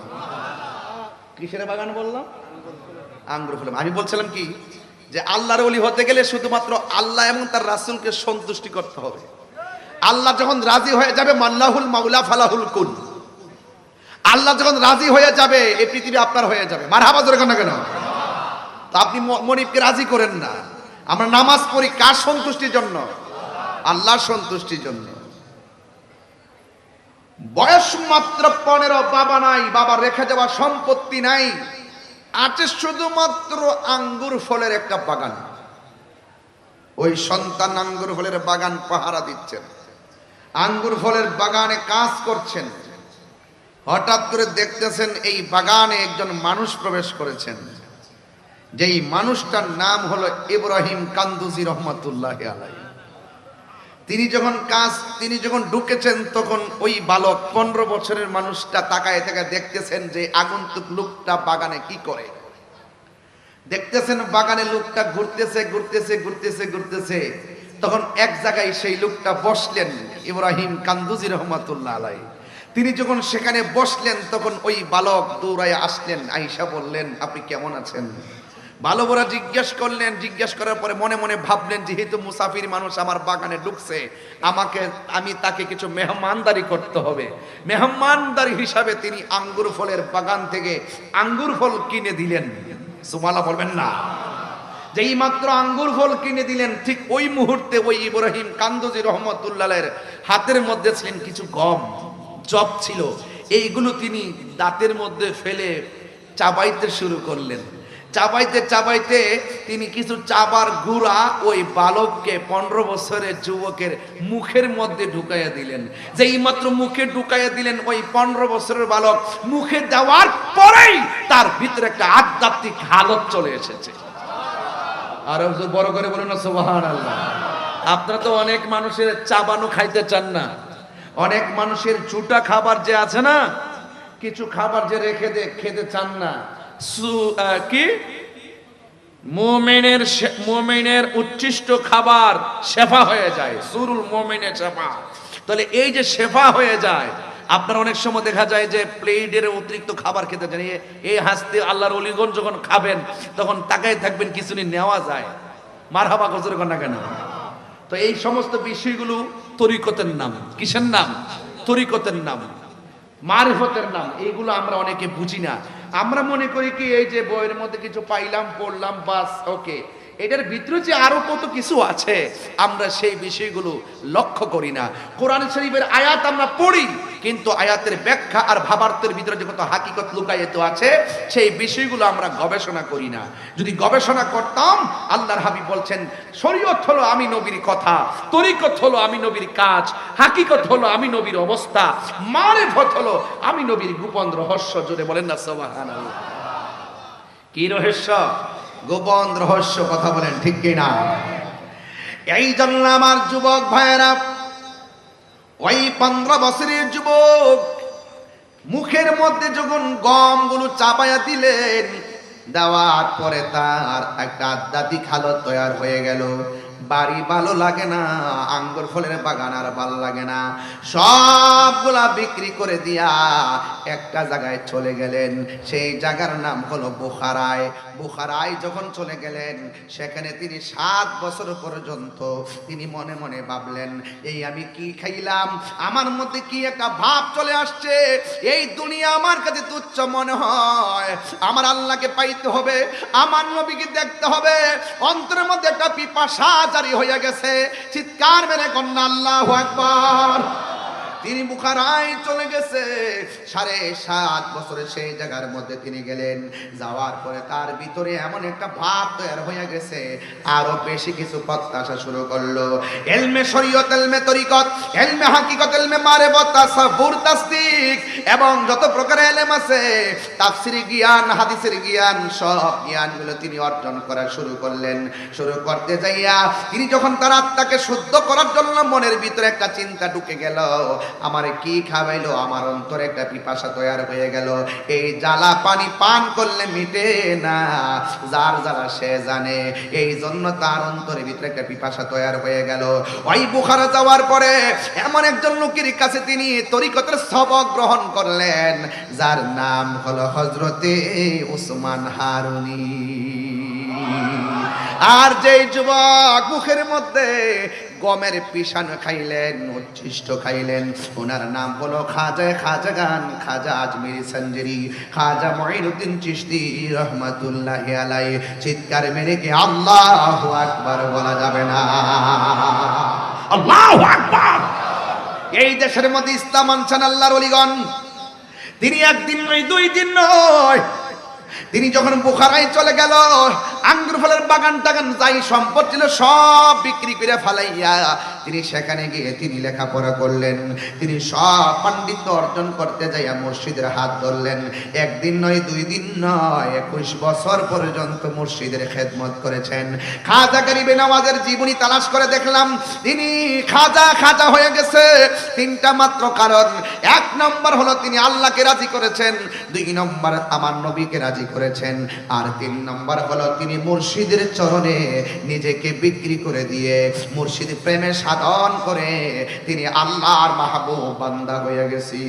কিসের বাগান বললাম? আঙ্গুর ফলের। আমি বলছিলাম কি যে আল্লাহর ওলি হতে গেলে শুধুমাত্র আল্লাহ এবং তার রাসূলকে সন্তুষ্টি করতে হবে। আল্লাহ যখন রাজি হয়ে যাবে, মাল্লাহুল মাওলা ফালাহুল কুল, আল্লাহ যখন রাজি হয়ে যাবে এই পৃথিবী আপনার হয়ে যাবে। মারহাবা জোরে কেন কেন? তা আপনি মনিবকে রাজি করেন না। আমরা নামাজ পড়ি কার সন্তুষ্টির জন্য? আল্লাহর সন্তুষ্টির জন্য। বয়স মাত্র 15, বাবা নাই, বাবা রেখে যাওয়া সম্পত্তি নাই, আছে শুধুমাত্র আঙ্গুর ফলের একটা বাগান। ওই সন্তান আঙ্গুর ফলের বাগান পাহারা দিচ্ছেন, আঙ্গুর ফলের বাগানে কাজ করছেন। হঠাৎ করে দেখতেছেন এই বাগানে একজন মানুষ প্রবেশ করেছেন, যেই মানুষটার নাম হলো ইব্রাহিম কান্দুজি রহমাতুল্লাহ আলাইহি। তিনি যখন ঢুকেছেন তখন ওই বালক 15 বছরের মানুষটা তাকায় থেকে দেখতেছেন যে আগন্তুক লোকটা বাগানে কি করে। দেখতেছেন বাগানে লোকটা ঘুরতেছে। তখন এক জায়গায় সেই লোকটা বসলেন, ইব্রাহিম কান্দুজি রহমাতুল্লাহ আলাইহি। তিনি যখন সেখানে বসলেন তখন ওই বালক দৌড়ায় আসলেন, আয়েশা বললেন আপনি কেমন আছেন? ভালো বড় জিজ্ঞেস করার পরে মনে মনে ভাবলেন যেহেতু মুসাফির মানুষ আমার বাগানে ঢুকছে, আমি তাকে কিছু মেহমানদারি করতে হবে। মেহমানদারি হিসাবে তিনি আঙ্গুর ফলের বাগান থেকে আঙ্গুর ফল কিনে দিলেন। সুবহানাল্লাহ বলবেন না? যেই মাত্র আঙ্গুর ফল কিনে দিলেন, ঠিক ওই মুহূর্তে ওই ইব্রাহিম কান্দজি রহমতুল্লাহের হাতের মধ্যে ছিলেন কিছু গম, জব ছিল, এইগুলো তিনি দাঁতের মধ্যে ফেলে চাবাইতে শুরু করলেন। চাবাইতে চাবাইতে তিনি কিছু চাবার গুঁড়া ওই বালককে, 15 বছরের যুবকের মুখের মধ্যে ঢুকাইয়া দিলেন। যেই মাত্র মুখে ঢুকাইয়া দিলেন, ওই 15 বছরের বালক মুখে দেওয়ার পরেই তার ভিতরে একটা আধ্যাত্মিক হালত চলে এসেছে। আর বড় করে বলুন না সুবহানাল্লাহ। আপনারা তো অনেক মানুষের চাবানো খাইতে চান না, অনেক মানুষের চুটা খাবার যে আছে না, কিছু খাবার যে রেখে খেতে চান না। কি মুমিনের উচ্ছিষ্ট খাবার শেফা হয়ে যায়, সুরুল মুমিনের শেফা। তাহলে এই যে শেফা হয়ে যায়, আপনার অনেক সময় দেখা যায় যে প্লেটের অতিরিক্ত খাবার খেতে চান, এই হাসতে আল্লাহর ওলিগণ যখন খাবেন তখন তাকাই থাকবেন, কিছু নেওয়া যায়। মারহাবা গজর কন্যা কেন? তো এই সমস্ত বিষয়গুলো তরিকতের নাম। কিসের নাম? তরিকতের নাম, মারিফতের নাম। এইগুলো আমরা অনেকে বুঝি না। আমরা মনে করি কি, এই যে বইয়ের মধ্যে কিছু পাইলাম, পড়লাম, বাস ওকে। এটার ভিতরে যে আরো কত কিছু আছে আমরা সেই বিষয়গুলো লক্ষ্য করি না। কোরআন শরীফের আয়াত আমরা পড়ি, কিন্তু আয়াতের ব্যাখ্যা আর ভাবার্থের ভিতরে যে কত হাকিকত লুকায়িত আছে সেই বিষয়গুলো আমরা গবেষণা করি না। যদি গবেষণা করতাম, আল্লাহর হাবিব বলছেন শরীয়ত হলো আমি নবীর কথা, তরিকত হলো আমি নবীর কাজ, হাকিকত হলো আমি নবীর অবস্থা, মারিফত হলো আমি নবীর গোপন রহস্য। জোরে বলেন না সুবহানাল্লাহ। কি রহস্য? গোপন রহস্য। কথা বলেন ঠিক কি না? এই জন্য আমার যুবক ভাইয়েরা, ওই 15 বছরের যুবক মুখের মধ্যে যখন গমগুলো চাপাইয়া দিলেন, দেওয়ার পরে তার একটা আধ্যাত্মিক হালত তৈরি হয়ে গেল। বাড়ি ভালো লাগে না, আঙ্গুর ফলের বাগান আর ভালো লাগে না, সবগুলা বিক্রি করে দিয়া একটা জায়গায় চলে গেলেন। সেই জায়গার নাম হলো বুখারায়। বুখারায় যখন চলে গেলেন, সেখানে তিনি 7 বছর পর্যন্ত তিনি মনে মনে ভাবলেন, এই আমি কি খাইলাম, আমার মধ্যে কি একটা ভাব চলে আসছে, এই দুনিয়া আমার কাছে তুচ্ছ মনে হয়, আমার আল্লাহকে পাইতে হবে, আমার নবীকে দেখতে হবে। অন্তরের মধ্যে একটা পিপাসা জারি হয়ে গেছে। চিৎকার মেরে কন্যা আল্লাহু আকবার। তিনি বুখারায় চলে গেছে। 7.5 বছরে সেই জায়গার মধ্যে তিনি গেলেন। যাওয়ার পরে তার ভিতরে এমন একটা ভাব তৈরি হয়ে গেছে, আরো বেশি কিছু প্রত্যাশা শুরু করলো। ইলমে শরীয়ত, ইলমে তরিকত, ইলমে হাকিকত, ইলমে মারিফত, তাসাব্বুর, তাসদিক এবং যত প্রকার ইলম আছে, তাফসীরি জ্ঞান, হাদিসের জ্ঞান, সব জ্ঞানগুলো তিনি অর্জন করা শুরু করলেন। শুরু করতে যাইয়া তিনি যখন তার আত্মাকে শুদ্ধ করার জন্য মনের ভিতরে একটা চিন্তা ঢুকে গেল, আমারে কি খাওয়াইলো, আমার অন্তরে একটা পিপাসা তৈরি হয়ে গেল। এই জ্বালা পানি পান করলে মিটে না, যার জ্বালা সে জানে। এই জন্য তার অন্তরের ভিতরে একটা পিপাসা তৈরি হয়ে গেল। ওই বুখারা যাওয়ার পরে এমন একজন লোকের কাছে তিনি তরিকতের সবক গ্রহণ করলেন, যার নাম হলো হযরতে উসমান হারুনি। আর যেই যুবক মুখের মধ্যে গমের পিষান খাইলেন, উচ্ছিষ্ট খাইলেন, ওনার নাম হলো খাজাগান, খাজা আজমিরি সঞ্জরি, খাজা মুঈনুদ্দিন চিশতি রহমাতুল্লাহি আলাইহি। চিৎকার মেরে কি আল্লাহু আকবার বলা যাবে না? আল্লাহু আকবার। এই দেশের মধ্যে ইসলাম আনছেন আল্লাহর ওলিগণ। তিনি একদিন নয়, 2 দিন নয়, তিনি যখন বুখারায় চলে গেল, আঙ্গুর ফলের বাগান টাগান যাই সম্পদ ছিল সব বিক্রি করে ফেলাইয়া তিনি সেখানে গিয়ে তিনি লেখাপড়া করলেন। তিনি সব পাণ্ডিত্য অর্জন করতে যাইয়া মুর্শিদের হাত ধরলেন। একদিন নয়, 2 দিন নয়, 21 বছর পর্যন্ত মুর্শিদের খেদমত করেছেন। খাজা গরিবে নওয়াজের জীবনী তালাশ করে দেখলাম তিনি খাজা হয়ে গেছে 3টা মাত্র কারণ। 1 নম্বর হলো তিনি আল্লাহকে রাজি করেছেন, 2 নম্বর আমার নবীকে রাজি করেছেন, আর 3 নম্বর হলো তিনি মুর্শিদের চরণে নিজেকে বিক্রি করে দিয়ে মুর্শিদ প্রেমে সাধন করে তিনি আল্লাহর মাহবুব বান্দা হয়ে গেছি।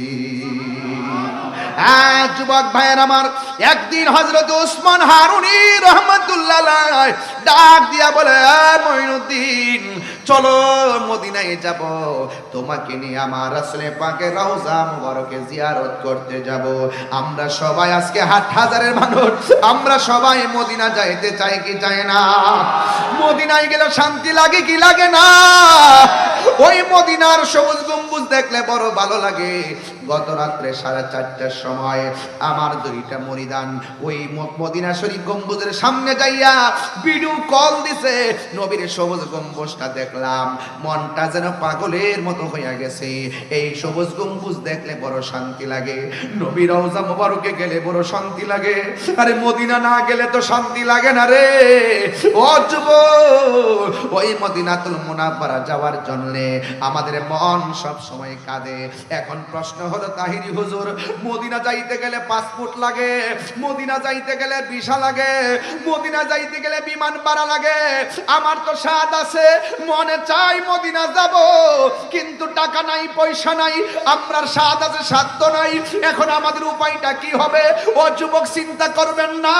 হ্যাঁ যুবক ভাইয়ের আমার, একদিন হযরত ওসমান হারুনি রাহমাতুল্লাহ আলাইহি ডাক দিয়া বলে, মঈনুদ্দিন চলো মদিনায় যাব, তোমাকে নিয়ে আমার রাসূল পাকের রওজা মুবারকে জিয়ারত করতে যাব। আমরা সবাই আজকে ৮০০০-এর মানুষ, আমরা সবাই মদিনা যাইতে চাই কি চাই না? মদিনায় গেলে শান্তি লাগে কি লাগে না? ওই মদিনার সবুজ গম্বুজ দেখলে বড় ভালো লাগে। গত রাত্রে 4:30টার সময় আমার দুইটা মরিদান ওই মদিনা শরীফ গম্বুজের সামনে যাইয়া ভিডিও কল দিছে, নবীর সবুজ গম্বুজটা দেখলাম, মনটা যেন পাগলের মতো হইয়া গেছে। এই সবুজ গম্বুজ দেখলে বড় শান্তি লাগে, নবীর রওজা মুবারকে গেলে বড় শান্তি লাগে। আরে মদিনা না গেলে তো শান্তি লাগে না রে। ও যুবক, ওই মদিনাতুল মুনাওয়ারা যাওয়ার জন্য আমাদের মন সব সময় কাঁদে। এখন প্রশ্ন হলো, তাহিরি হুজুর, মদিনা যাইতে গেলে পাসপোর্ট লাগে, মদিনা যাইতে গেলে ভিসা লাগে, মদিনা যাইতে গেলে বিমান ভাড়া লাগে। আমার তো স্বাদ আছে, মনে চাই মদিনা যাব, কিন্তু টাকা নাই, পয়সা নাই। আমরার স্বাদ আছে, সাধ্য নাই। এখন আমাদের উপায়টা কি হবে? ও যুবক, চিন্তা করবেন না,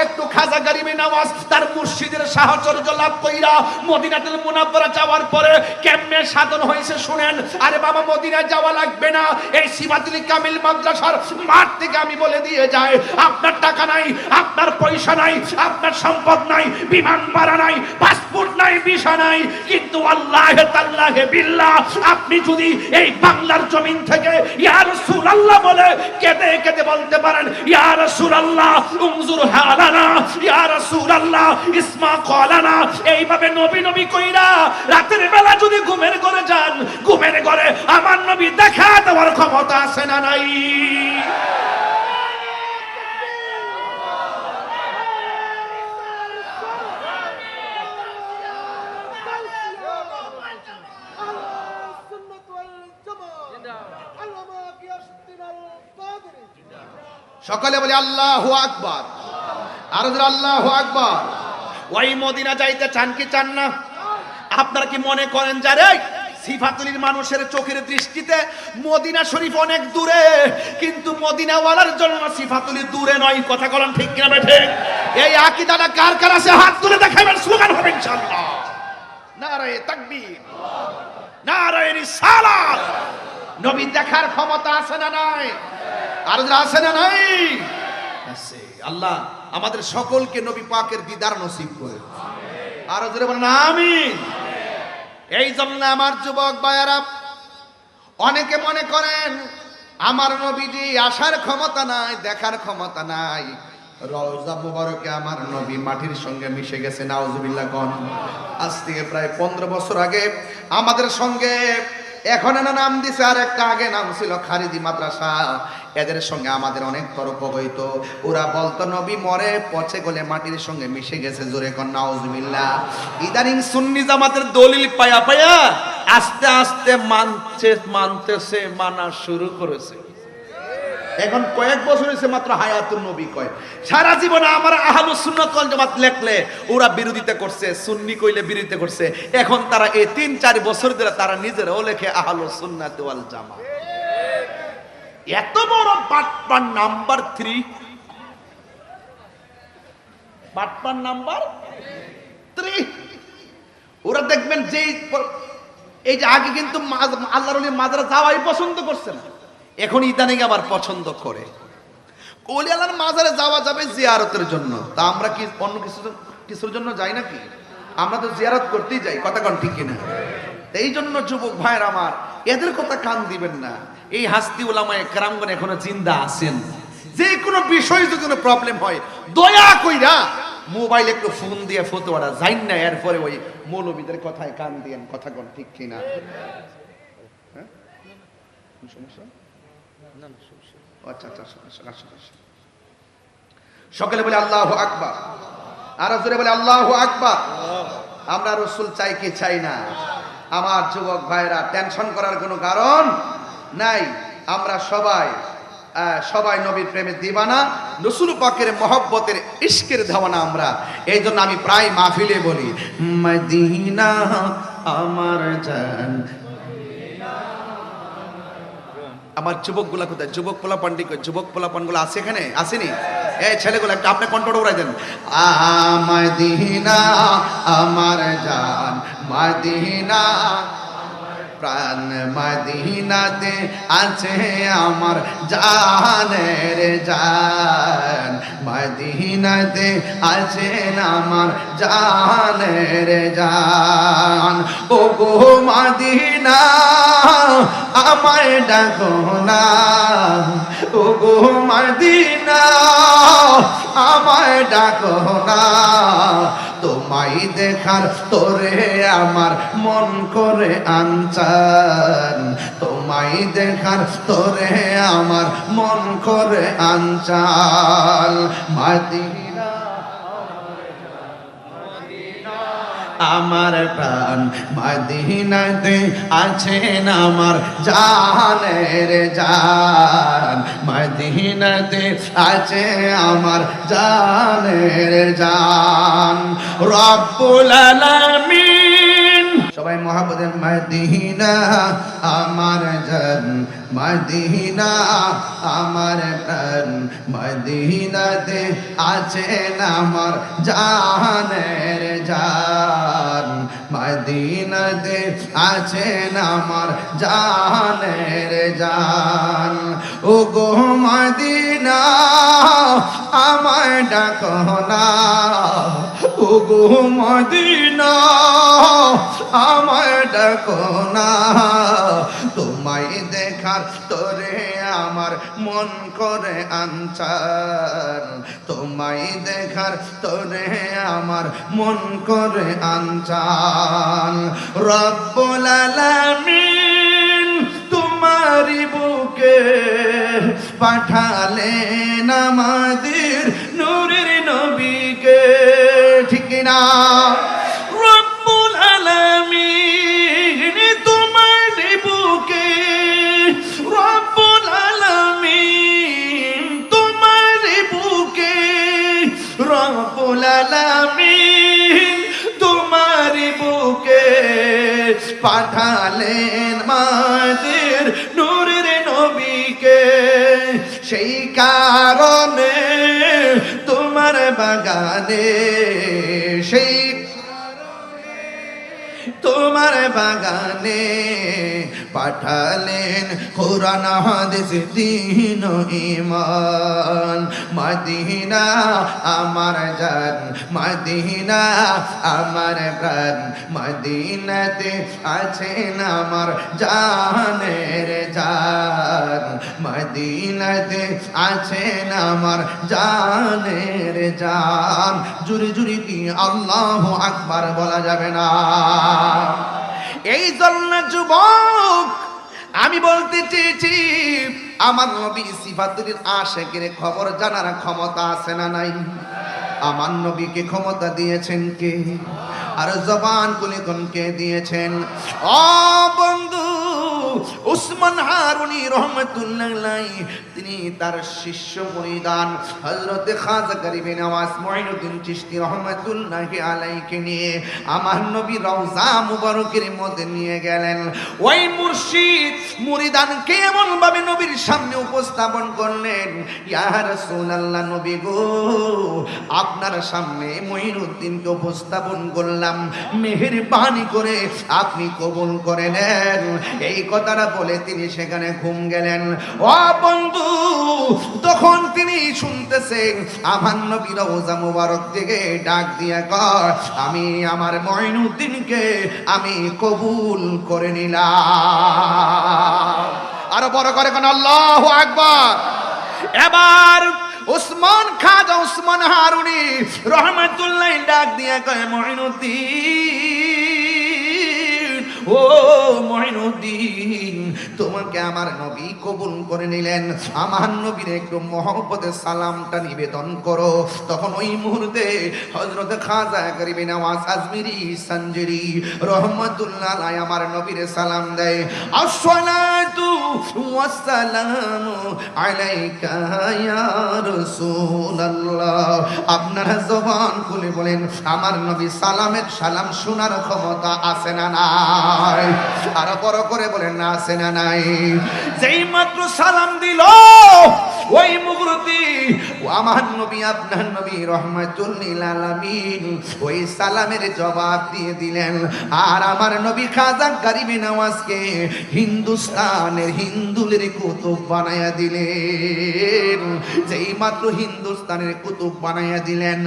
একটু খাজা গরিবে নওয়াজ তার মুর্শিদের সাহচর্য লাভ কইরা মদিনাতুল মুনাওয়ারা যাওয়ার পরে কেমনে সাধন হয়েছে শুনেন। আরে বাবা, মদিনায় যাওয়া লাগবে না, এই সিফাতুল কামিল মাদ্রাসার মাঠ থেকে আমি বলে দিয়ে যাই, আপনার টাকা নাই, আপনার পয়সা নাই, আপনার সম্পদ নাই, বিমান ভাড়া নাই, পাসপোর্ট নাই, ভিসা নাই, কিন্তু আল্লাহে তাআলাহে বিল্লাহ আপনি যদি এই বাংলার জমিন থেকে ইয়া রাসূলুল্লাহ বলে কেঁদে কেঁদে বলতে পারেন, ইয়া রাসূলুল্লাহ উনজুর হালানা, ইয়া রাসূলুল্লাহ ইসমা ক্বালানা, এইভাবে নবী নবী কইরা রাতের বেলা যদি ঘুমের ঘরে যান, ঘুমের ঘরে আমার নবী দেখা দেওয়ার ক্ষমতা আছে না নাই? সকলে বলি আল্লাহু আকবার, আর আল্লাহু আকবার। ওই মদিনা যাইতে চান কি চান না? আপনারা কি মনে করেন যারে সিফাতুলির মানুষের চোখের দৃষ্টিতে মদিনা শরীফ অনেক দূরে, কিন্তু মদিনাওয়ালার জন্য সিফাতুলি দূরে নয়? কথা বলেন ঠিক কিনা বেঠে? এই আকীদাটা কার কার আছে হাত তুলে দেখাবেন, স্লোগান হবে ইনশাআল্লাহ। নারায়ে তাকবীর, নারায়ে রিসালাত। নবী দেখার ক্ষমতা আছে না নাই? আর আছে না নাই? আছে। আল্লাহ আমাদের সকলকে নবী পাকের দিদার নসিব করে। আর জোরে বলেন আমিন। এই জন্য আমার যুবক ভাইয়েরা, অনেকে মনে করেন আমার নবীজি আসার ক্ষমতা নাই, দেখার ক্ষমতা নাই। রওজা মুবারকে আমার নবী মাটির সঙ্গে মিশে গেছে, নাউজুবিল্লাহ কোন। আজ থেকে প্রায় 15 বছর আগে আমাদের সঙ্গে, এখন না নাম দিছে, আর একটা আগে নাম ছিল খারিজি মাদ্রাসা, এদের সঙ্গে আমাদের অনেক তর্ক হইতো। ওরা বলতো নবী মরে পচে গলে মাটির সঙ্গে মিশে গেছে, জোরে কোন নাউজুবিল্লাহ। ইদানিং সুন্নি জামাতের দলিল পায়া পায়া আস্তে আস্তে মানতেছে, মানা শুরু করেছে। এখন কয়েক বছর হয়েছে মাত্র হায়াতুন নবী কয়। সারা জীবনে আমার আহলুস সুন্নাত ওয়াল জামাত লেখলে ওরা বিরোধিতা করছে, সুন্নি কইলে বিরোধিতা করছে। এখন তারা এই 3-4 বছর ধরে তারা নিজেরাও লেখে আহলুস সুন্নাত ওয়াল জামাত। এত বড় বাটপার নাম্বার 3, বাটপার নাম্বার 3। ওরা দেখবেন যে এই যে আগে কিন্তু আল্লাহর ওলির মাজারে যাওয়াই পছন্দ করছে না, এখন ইদানিং আবার পছন্দ করে। ওলি আল্লাহর মাজারে যাওয়া যাবে জিয়ারতের জন্য, তা আমরা কি অন্য কিছুর জন্য যাই নাকি? আমরা তো জিয়ারত করতেই যাই, কথা কোন ঠিক কিনা? এই জন্য যুবক ভাইয়ের আমার, এদের কথা কান দিবেন না। এই হাস্তি উলামায়ে কেরামগণ এখনো জিন্দা আছেন। যে কোনো বিষয় যদি কোনো প্রবলেম হয়, দয়া কইরা মোবাইল একটু ফোন দিয়ে ফতোয়াটা যাইন না, এরপরে ওই মৌলবীদের কথায় কান দিয়েন, কথা কোন ঠিক কিনা? হ্যাঁ, সমস্যা? আচ্ছা আচ্ছা, সকলে বলে আল্লাহু আকবার, আর জোরে বলে আল্লাহু আকবার। আমরা রাসূল চাই কি চাই না? আমার যুবক ভাইরা, টেনশন করার কোনো কারণ নাই। আমরা সবাই নবীর প্রেমে দিবানা, রাসূল পাকের মহব্বতের ইশকের ধাওয়ানা আমরা। এই জন্য আমি প্রায় মাহফিলে বলি, মদিনা আমার জান, আমার যুবকগুলা কোথায়? যুবক পোলাপান্ডি কই? যুবক পোলাপানগুলো আছে এখানে? আসেনি? এই ছেলেগুলো একটা আপনি কণ্ঠটা উড়াই দেন। মদিনা আমার জান, মদিনা প্রাণ, মদিনাতে আছে আমার জানের জান, মদিনাতে আছেন আমার জানের জান। ও গো মদিনা আমায় ডাকো না, ও গো মদিনা আমায় ডাকো না, তোমায় দেখার তোরে আমার মন করে আনচান, তোমায় দেখার তোরে আমার মন করে আনচান। মদিনা আমার প্রাণ, মদিনাতে আছেন আমার জানের জান, মদিনাতে আছে আমার জানের জান। রব্বুল আলামিন সবাই মহাব্বতে মদিনা আমার জান, মদিনা আমার প্রাণ, মদিনাতে আছেন আমার জানের জান, মদিনাতে আছেন আমার জানের জান। ও গো মদিনা আমায় ডাকো না, ও গো মদিনা আমায় ডাকো না, তোমায় দেখার তোরে আমার মন করে আনচান, তোমায় দেখার তোরে আমার মন করে আনচান। রব্বুল আলামিন তোমারি বুকে পাঠালেন আমাদের নূরের নবীকে, ঠিক না? রব্বুল আলামিন তোমারি বুকে, রব্বুল আলামিন তোমারি বুকে, রব্বুল আলামিন তোমারি বুকে পাঠালেন আমাদের নূরের নবীকে। সেই কারণে তোমার বাগানে, সেই তোমার বাগানে পাঠালেন কোরআন হাদিস দ্বীন ঈমান। মদিনা আমার জান, মদিনা আমার প্রাণ, মদিনাতে আছেন আমার জানের জান, মদিনাতে আছেন আমার জানের জান। জুরি জুরি কি আল্লাহু আকবার বলা যাবে না? এই জন্য যুবক আমি বলতে চেয়েছি, আমার নবী সিফাতুল আশিকের খবর জানার ক্ষমতা আছে না নাই? আমার নবীকে ক্ষমতা দিয়েছেন কে? আর জবান খুলে কে দিয়েছেন? ও বন্ধু, উসমান হারুনি রহমাতুল্লাহ আলাইহি তিনি তার শিষ্য মুরিদান হযরত খাজা গরিবে নওয়াজ মুঈনুদ্দিন চিশতি রহমাতুল্লাহি আলাইহিকে নিয়ে আমার নবী রওজা মুবারকের মধ্যে নিয়ে গেলেন। ওই মুর্শিদ মুরিদানকে এমন ভাবে নবীর সামনে উপস্থাপন করলেন, ইয়া রাসূলুল্লাহ নবী গো, আপনার সামনে মুঈনুদ্দিনকে উপস্থাপন করলাম, মেহেরবানি করে আপনি কবুল করে নেন। এই কথাটা বলে তিনি সেখানে ঘুম গেলেন। ও বন্ধু, তখন তিনি শুনতেছেন আমার নবী রওজা মুবারক থেকে ডাক দিয়ে কয়, আমি আমার মুঈনুদ্দিনকে আমি কবুল করে নিলাম। আরো বড় করে কোন আল্লাহু আকবার। এবার উসমান খাজা উসমান হারুনি রহমাতুল্লাহ ডাক দিয়ে কয়, মুঈনুদ্দিন, ও মুঈনুদ্দিন, তোমাকে আমার নবী কবুল করে নিলেন, আমার নবীর একটু মহব্বতের সালামটা নিবেদন করো। তখন ওই মুহূর্তে হযরত খাজা গরিবে নওয়াজ আজমিরি সঞ্জরি রহমাতুল্লাহ আলাইহি আমার নবীর সালাম দেয়, আসসালাতু ওয়াসসালামু আলাইকা ইয়া রাসূলুল্লাহ। আপনারা জবান খুলে বলেন, আমার নবী সালামের সালাম শোনার ক্ষমতা আছে না নাই? আর বড় করে বলেন না আছে না নাই? যেই মাত্র সালাম দিল ওই মুহূর্তে আমার নবী আপনার নবী রাহমাতুল লিল আলামিন ওই সালামের জবাব দিয়ে দিলেন। আর আমার নবী খাজা গরিবে নওয়াজকে হিন্দুস্তানের হিন্দুদের কুতুব বানায়া দিলেন। যেই মাত্র হিন্দুস্তানের কুতুব বানায়া দিলেন,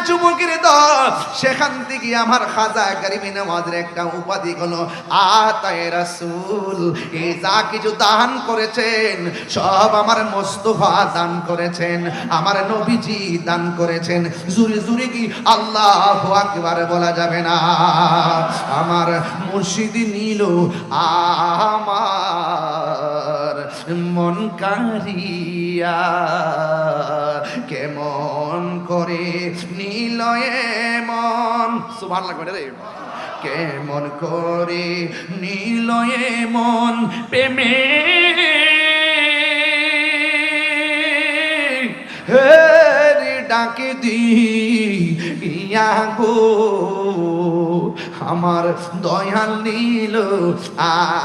যুবকের দল, সেখান থেকে আমার খাজা গরিবে নওয়াজের একটা উপাধি হলো আতায়ে রাসূল। এই যা কিছু দান করেছেন সব আমার মোস্তফা দান করেছেন, আমার নবীজি দান করেছেন। জুরে জুরে কি আল্লাহু আকবার বলা যাবে না? আমার মুর্শিদ নীল আমার মন কারিয়া, কেমন করে নীল মন, সুবহানাল্লাহ করে রে, কেমন করে নীল মন প্রেমে ডাকে দিয়া গো, আমার দয়াল নীল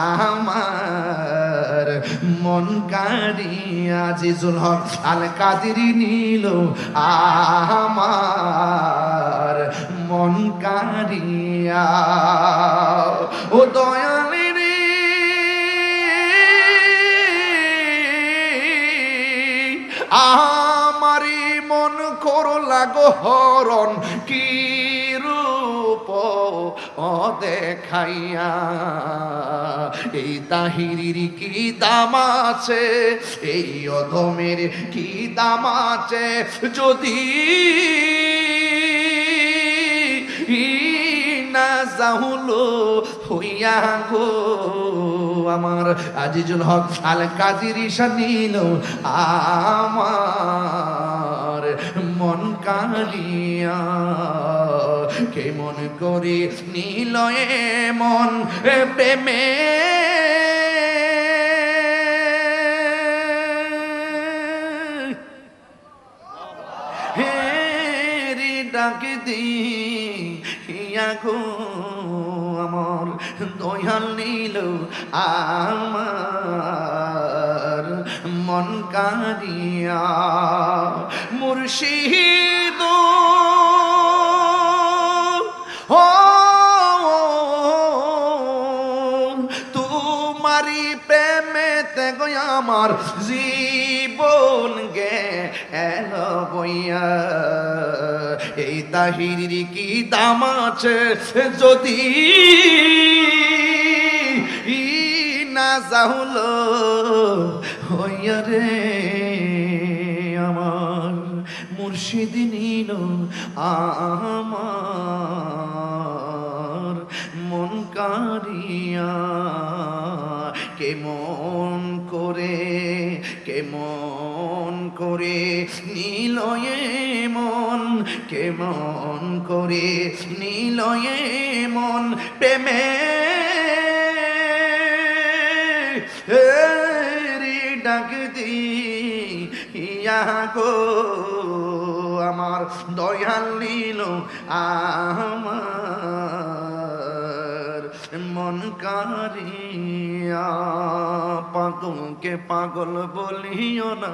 আমার মন কারিয়া। আজিজুল হক আল কাদেরী নীল আমার মন কারিয়া। ও দয়ালের আমারি মন করো লাগো হরণ, কি রূপ ও দেখাইয়া। এই তাহিরির কি দাম আছে, এই অধমের কি দাম আছে, যদি না যাহুলো হইয়া গো। আমার আজিজুল হক আল কাদেরী শানিল আমার মন কারিয়া, কেমন করে নীল মন প্রেমে হেরি ডাক দিয়া গো, আমার দয়াল নীল আমার মন কারিয়া। মুর্শিদ ও তোমারি প্রেমেতে গো আমার জীবন গেল বইয়া। এই তাহিরির কি দাম আছে, যদি না যাহুলো হইয়া রে। আমার মুর্শিদ নীল আমার মন কারিয়া, কেমন করে নীল মন, কেমন করে নীল মন প্রেমে ডাক দিয়া গো, আমার দয়াল নীল আমার মন কারিয়া। পাগলকে পাগল বলিও না।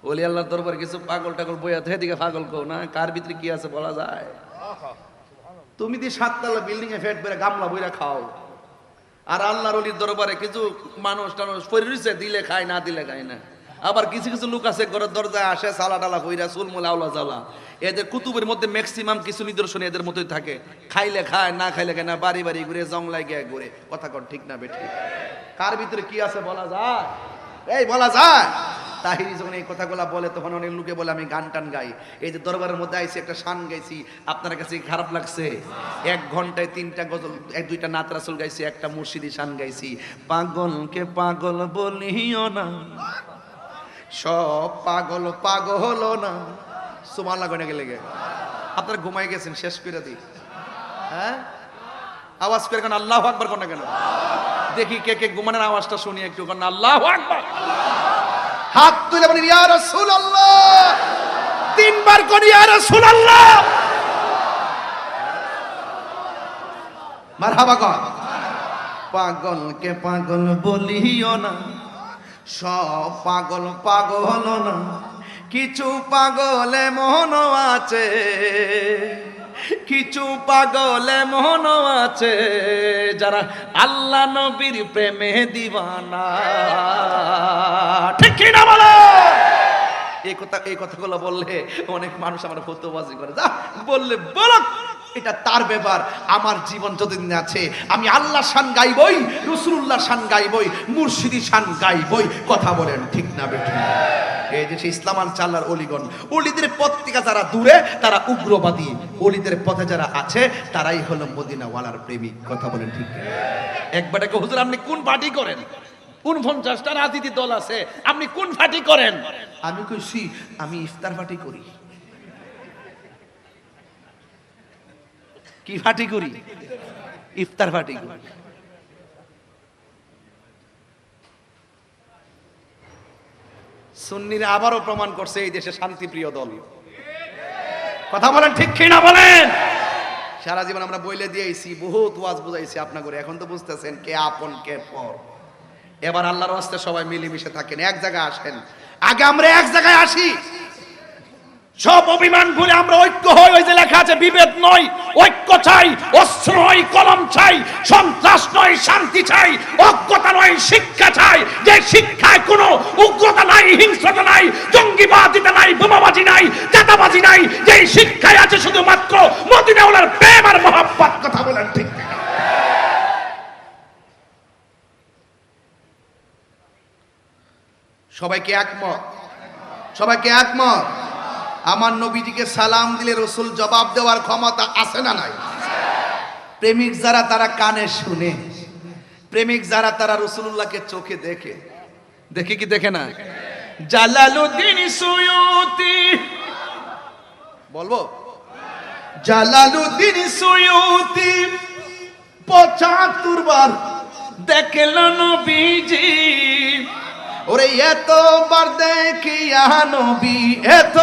ওলি আল্লাহর দরবারে কিছু পাগল টাগল বইয়া থেকে দিকে পাগল কও না, কার ভিতরে কি আছে বলা যায়? তুমি দি 7 তলা বিল্ডিং এ ফেট করে গামলা বইরা খাও, আর আল্লাহর ওলির দরবারে কিছু মানুষ টানুষ পরিরিছে, দিলে খায় না দিলে খায় না। আবার কিছু কিছু লোক আছে ঘরের দরজায় আসে সালা টালা কইরা চুলমুল আওলা জ্বালা। এদের কুতুবের মধ্যে ম্যাক্সিমাম কিছু নিদর্শন এদের মতোই থাকে, খাইলে খায় না খাইলে খায় না, বাড়ি বাড়ি ঘুরে জংলায় গিয়ে ঘুরে। কথা কর ঠিক না বেঠিক? কার ভিতরে কি আছে বলা যায়? এই বলা যায়? তাহিরি যখন এই কথাগুলা বলে তখন অনেক লোকে বলে আমি গান টান গাই। এই যে দরবারের মধ্যে আইছি একটা শান গাইছি, আপনার কাছে খারাপ লাগছে? 1 ঘন্টায় 3টা গজল, 1-2টা নাত রাসূল গাইছি, একটা মুর্শিদি শান গাইছি। পাগলকে পাগল বলিও না, সব পাগল পাগল না। সুবহানাল্লাহ কইনা গেলে আপনারা ঘুমাই গেছেন, শেষ করে দিই। হ্যাঁ আওয়াজ করে কেন আল্লাহু আকবার কোন কেন? দেখি কে কে ঘুমানোর আওয়াজটা শুনি একটু, কোন আল্লাহু আকবার। হাত তুলে বলি ইয়া রাসূলুল্লাহ, 3 বার করি ইয়া রাসূলুল্লাহ। মারহাবা কর। পাগলকে পাগল বলিও না, সব পাগল পাগল না, কিছু পাগল এমন আছে, কিছু পাগল এমন আছে যারা আল্লাহ নবীর প্রেমে দিওয়ানা। ঠিক কি না বলো? এই কথাগুলো বললে অনেক মানুষ আমার ফতোয়াবাজি করে, যা বললে বলো, এটা তার ব্যাপার। আমার জীবন যতদিন আছে আমি আল্লাহর শান গাইবই, রাসূলুল্লাহর শান গাইবই, মুর্শিদি শান গাইবই। কথা বলেন ঠিক না বেঠিক? এই যে ইসলাম আনছে আল্লাহর অলিগণ, অলিদের পথ থেকে যারা দূরে তারা উগ্রবাদী, অলিদের পথে যারা আছে তারাই হলো মদিনাওয়ালার প্রেমিক। কথা বলেন ঠিক না? একবারকে হুজুর আপনি কোন পার্টি করেন? 49টা রাজনীতি দল আছে, আপনি কোন পার্টি করেন? আমি কইছি আমি ইফতার পার্টি করি। কি পার্টি করি? ইফতার পার্টি করি। সুন্নিরা আবারও প্রমাণ করছে এই দেশে শান্তিপ্রিয় দল। কথা বলেন ঠিক কি না বলেন? সারা জীবন আমরা বইলে দিয়েছি, বহুত ওয়াজ বুঝাইছি আপনাকে, এখন তো বুঝতেছেন কে আপন কে পর। এবার আল্লাহর রাস্তায় সবাই মিলেমিশে থাকেন, এক জায়গায় আসেন। আগে আমরা এক জায়গায় আসি, সব অভিমান ভুলে আমরা ঐক্য হই। ওই যে লেখা আছে বিভেদ নয় ঐক্য চাই, অস্ত্র নয় কলম চাই, সন্ত্রাস নয় শান্তি চাই, অজ্ঞতা নয় শিক্ষা চাই, যে শিক্ষায় কোনো উগ্রতা নাই, হিংস্রতা নাই, জঙ্গিবাদিতা নাই, বোমাবাজি নাই, চাঁদাবাজি নাই, যে শিক্ষায় আছে শুধুমাত্র মদিনাওয়ালার প্রেম আর মহব্বত। কথা বলেন ঠিক না? সবাইকে একমত? সবাইকে একমত? আমার নবীজিকে সালাম দিলে রসুল জবাব দেওয়ার ক্ষমতা আছে না নাই? প্রেমিক যারা তারা কানে শুনে, প্রেমিক যারা তারা রাসূলুল্লাহকে চোখে দেখে। দেখে কি দেখে না? জালালউদ্দিন সুয়ুতি, বলবো জালালউদ্দিন সুয়ুতি ৭৫ বার দেখল নবীজি। ওরে এতবার দেখিয়া নবী, এত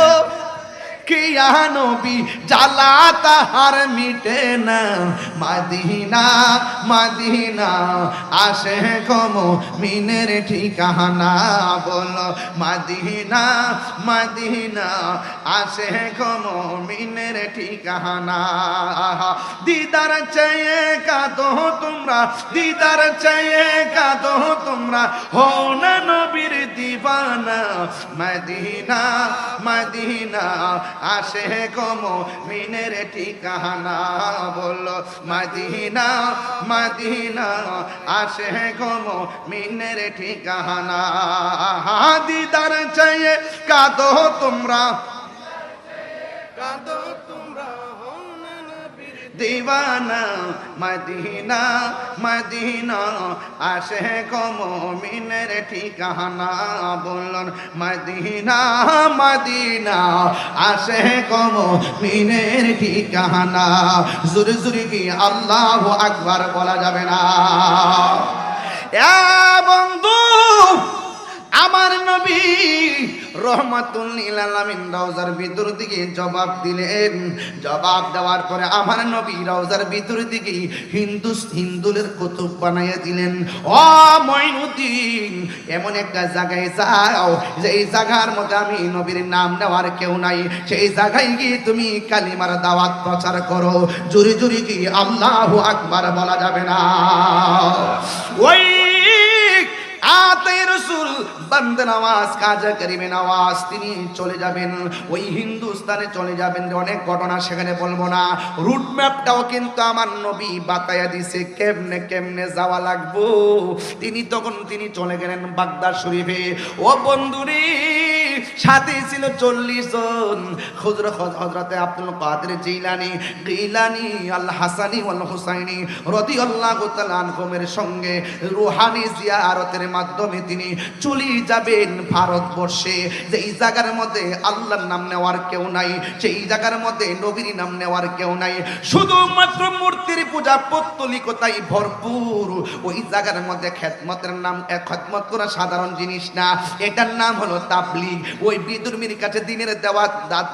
কিয়া নবী জ্বালা তাহার মিটে না। মদিনা মদিনা আসে কম মিনের ঠিকানা, বলো মদিনা মদিনা আসে কম মিনের ঠিকানা। দিদার চেয়ে কাঁদো তোমরা, দিদার চেয়ে কাঁদো তোমরা, হো না নবীর দিবানা। মদিনা মদিনা আসে কম মিনের ঠিকানা, বলো মদিনা মদিনা আসে কম মিনের ঠিকানা। দিদার চেয়ে কাঁদো তোমরা, কাঁদো তোমরা দিওয়ানা। মদিনা মদিনা আসে কম মিনের ঠিকানা, বলুন মদিনা মদিনা আসে কম মিনের ঠিকানা। জোরে জোরে কি আল্লাহু আকবার বলা যাবে না? এ বন্ধু, আমার নবী রহমাতুল লিল আলামিন রওজার ভিতর দিকে জবাব দিলেন। জবাব দেওয়ার পরে আমার নবী রওজার ভিতর দিকে হিন্দুলের কুতুব বানাইয়া দিলেন। ও মঈনুদ্দিন, এমন একটা জায়গায় যাও যেই জায়গার মধ্যে আমি নবীর নাম নেওয়ার কেউ নাই, সেই জায়গায় গিয়ে তুমি কালিমার দাওয়াত প্রচার করো। জোরে জোরে কি আল্লাহু আকবার বলা যাবে না? ওই আতে রসুল বান্দে নওয়াজ কাজা করিমে নওয়াজ তিনি চলে যাবেন, ওই হিন্দুস্তানে চলে যাবেন। অনেক ঘটনা সেখানে বলবো না, রুট ম্যাপটাও কিন্তু আমার নবী বাতায়া দিছে কেমনে কেমনে যাওয়া লাগবো। তিনি চলে গেলেন বাগদাদ শরীফে। ও বন্ধুরি, সাথে ছিল 40 জন। হযরতে আব্দুল কাদের জিলানী, গিলানী, আল হাসানী ওয়াল হুসাইনী রাদিয়াল্লাহু তাআলা আনহুমের সঙ্গে রূহানি জিয়ারতের মাধ্যমে তিনি চলে যাবেন ভারতবর্ষে। যেই জায়গার মধ্যে আল্লাহর নাম নেওয়ার কেউ নাই, সেই জায়গার মধ্যে নবীর নাম নেওয়ার কেউ নাই, শুধুমাত্র মূর্তির পূজা পৌত্তলিকতাই ভরপুর। ওই জায়গার মধ্যে খেদমতের নাম, খেদমত করা সাধারণ জিনিস না, এটার নাম হলো তাবলীগ। ওই বিদুর্মীর কাছে দিনের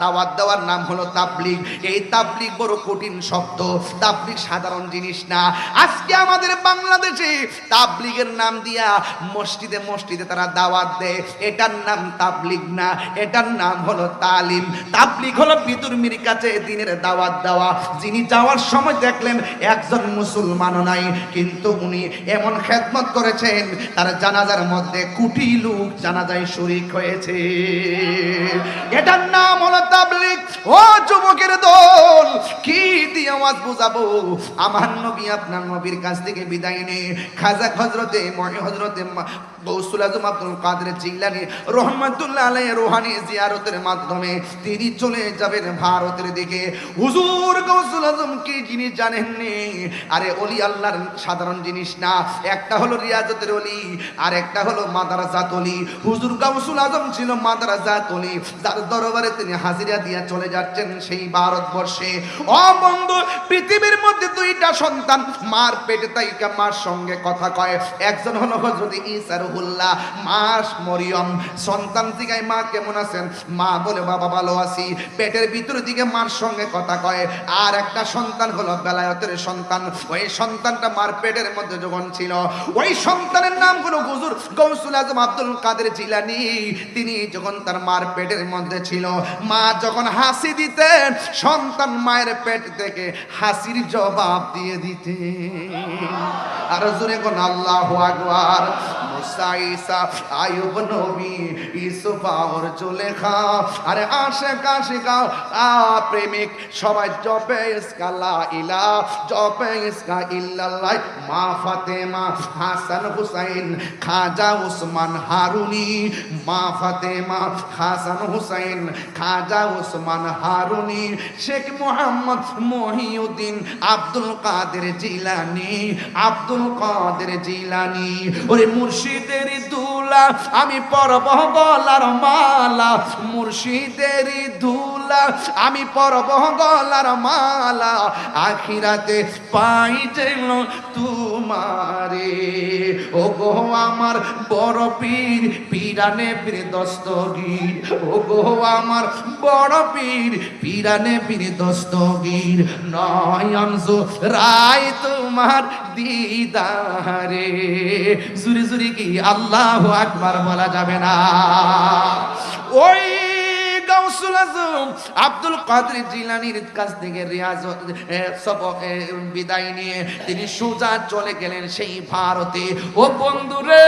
দাওয়াত দেওয়ার নাম হলো তাবলীগ। এই তাবলীগ বড় কঠিন শব্দ, তাবলীগ সাধারণ জিনিস না। আজকে আমাদের বাংলাদেশে তাবলীগের নাম দিয়া মসজিদে মসজিদে তারা দাওয়াত দেয়, এটার নাম তাবলীগ না, এটার নাম হলো তালিম। তাবলীগ হলো বিদুর্মীর কাছে দিনের দাওয়াত দেওয়া। যিনি যাওয়ার সময় দেখলেন একজন মুসলমানও নাই, কিন্তু উনি এমন খেদমত করেছেন তার জানাজার মধ্যে কোটি লোক জানাজায় শরীক হয়েছে। এটার নাম হলো তাবলীগ। ও যুবকের দল, কি দিয়ে আওয়াজ বুঝাবো? আমার নবী আপনার নবীর কাছ থেকে বিদায় নিয়ে খাজা হযরতে হযরতে গৌসুল আজম আব্দুল কাদের জিলানী রহমাতুল্লাহ আলাইহি রুহানি জিয়ারতের মাধ্যমে তিনি চলে যাবেন ভারতের দিকে। হুজুর গৌসুল আজম কি জিনিস জানেননি? আরে ওলি আল্লাহর সাধারণ জিনিস না, একটা হলো রিয়াজতের ওলি আর একটা হলো মাদ্রাসাত ওলি। হুজুর গৌসুল আজম ছিল মাদ্রাসাত ওলি, যার দরবারে তিনি হাজিরা দিয়া চলে যাচ্ছেন সেই ভারতবর্ষে। ও বন্ধু, পৃথিবীর মধ্যে দুইটা সন্তান মার পেটে তাইকা মার সঙ্গে কথা কয়। একজন হলো হযরত ঈসা রুহুল্লাহ, মা মরিয়ম। সন্তান জিগায় মা কেমন আছেন? মা বলে বাবা ভালো আছি। পেটের ভিতর দিকে মার সঙ্গে কথা কয়। আর একটা সন্তান হলো বেলায়েতের সন্তান। ওই সন্তানটা মার পেটের মধ্যে যখন ছিল, ওই সন্তানের নাম হলো হুজুর গৌসুল আজম আব্দুল কাদের জিলানী। তিনি যখন তার মার পেটের মধ্যে ছিল, মা যখন হাসি দিতেন, সন্তান মায়ের পেট থেকে হাসির জবাব দিয়ে দিতেন। আর জোরে কোন আল্লাহু আকবার। মুসা, ঈসা, আইয়ুব নবী, ইউসুফ আর জুলেখা, আরে আশিক আশিকা প্রেমিক সবাই জপে ইসকা লা ইলাহা, জপে ইসকা ইল্লাল্লাহ। মা ফাতেমা, হাসান হুসাইন, খাজা উসমান হারুনি। মা ফাতেমা, হাসান হুসাইন, খাজা উসমান হারুনি, শেখ মোহাম্মদ মহিউদ্দিন, আব্দুল কাদের জিলানী, আব্দুল কাদের জিলানী। ওরে মুর্শিদের দুলা আমি পরব গলার মালা, মুর্শিদের দুলা আমি পরব গলার মালা, আখিরাতে পাই যেন তোমারে। ও গো আমার বড় পীর, পীরানে পীর দস্তগীর। ও গো আমার বড় পীর, পীরানে পীর দস্তগীর। নয়ন রায় তোমার দিদারে। জুরি জুরি কি আল্লাহু আকবার বলা যাবে না? ওই গাউসুল আজম আব্দুল কাদের জিলানীর কাছ থেকে রিয়াজত বিদায় নিয়ে তিনি সোজা চলে গেলেন সেই ভারতে। ও বন্ধুরে,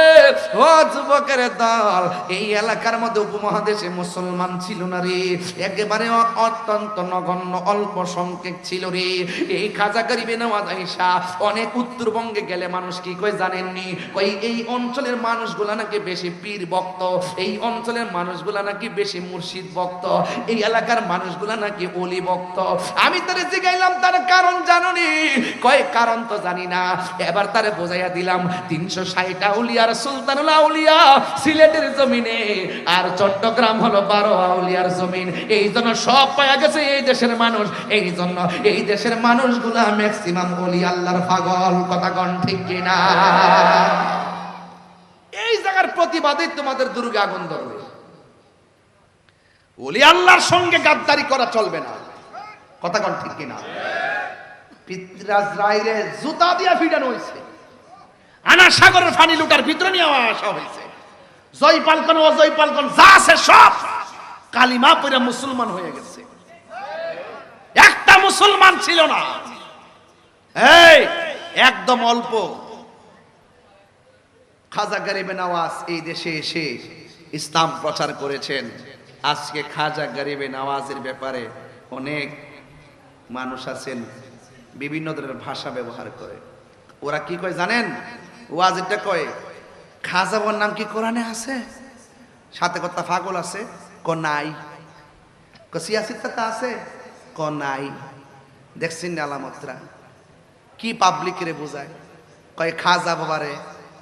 ও যুবকের দল, এই এলাকার মধ্যে উপমহাদেশে মুসলমান ছিল না রে, একেবারে অত্যন্ত নগণ্য অল্প সংখ্যক ছিল রে। এই খাজা গরিবে নওয়াজ আয়েশা অনেক উত্তরবঙ্গে গেলে মানুষ কি কই জানেননি? কই এই অঞ্চলের মানুষগুলা নাকি বেশি পীর ভক্ত, এই অঞ্চলের মানুষগুলা নাকি বেশি মুর্শিদ ভক্ত, এই এলাকার মানুষগুলা নাকি ওলি ভক্ত। আমি তারে জিগাইলাম তার কারণ জানোনি? কয় কারণ তো জানি না। এবার তারে বোঝাইয়া দিলাম 360 আউলিয়ার সুলতানুল আউলিয়া সিলেটের জমিনে, আর চট্টগ্রাম হলো 12 আউলিয়ার জমিন। এই জন্য সব পাওয়া গেছে এই দেশের মানুষ। এই জন্য এই দেশের মানুষগুলা ম্যাক্সিমাম ওলি আল্লাহর পাগল। কথা কোন ঠিক কিনা? এই জায়গার প্রতিবাদে তোমাদের দুর্গে আগুন ধরবে। ওলি আল্লাহর সঙ্গে গাদ্দারি করা চলবে না। কথা কোন ঠিক কিনা? পিতরাজ রায়রে জুতা দিয়া ফিডানো হয়েছে, আনা সাগরের পানি লুটার ভিতরে নিয়ে আসা হয়েছে। জয়পালকন অজয়পালকন যা আছে সব কালিমা পড়ে মুসলমান হয়ে গেছে। একটা মুসলমান ছিল না। এই একদম অল্প খাজা গরিবে নওয়াজ এই দেশে এসে ইসলাম প্রচার করেছেন। আজকে খাজা গরিবে নওয়াজের ব্যাপারে অনেক মানুষ আছেন বিভিন্ন ধরনের ভাষা ব্যবহার করে। ওরা কি কয় জানেন? ওয়াজিরটা কয় খাজা বাবার নাম কি কোরআনে আছে? সাথে কথা পাগল আছে ক নাই, ক সিয়াসিতা আছে ক নাই। দেখছেন আলামতরা কি পাবলিকরে বোঝায়? কয় খাজা বাবারে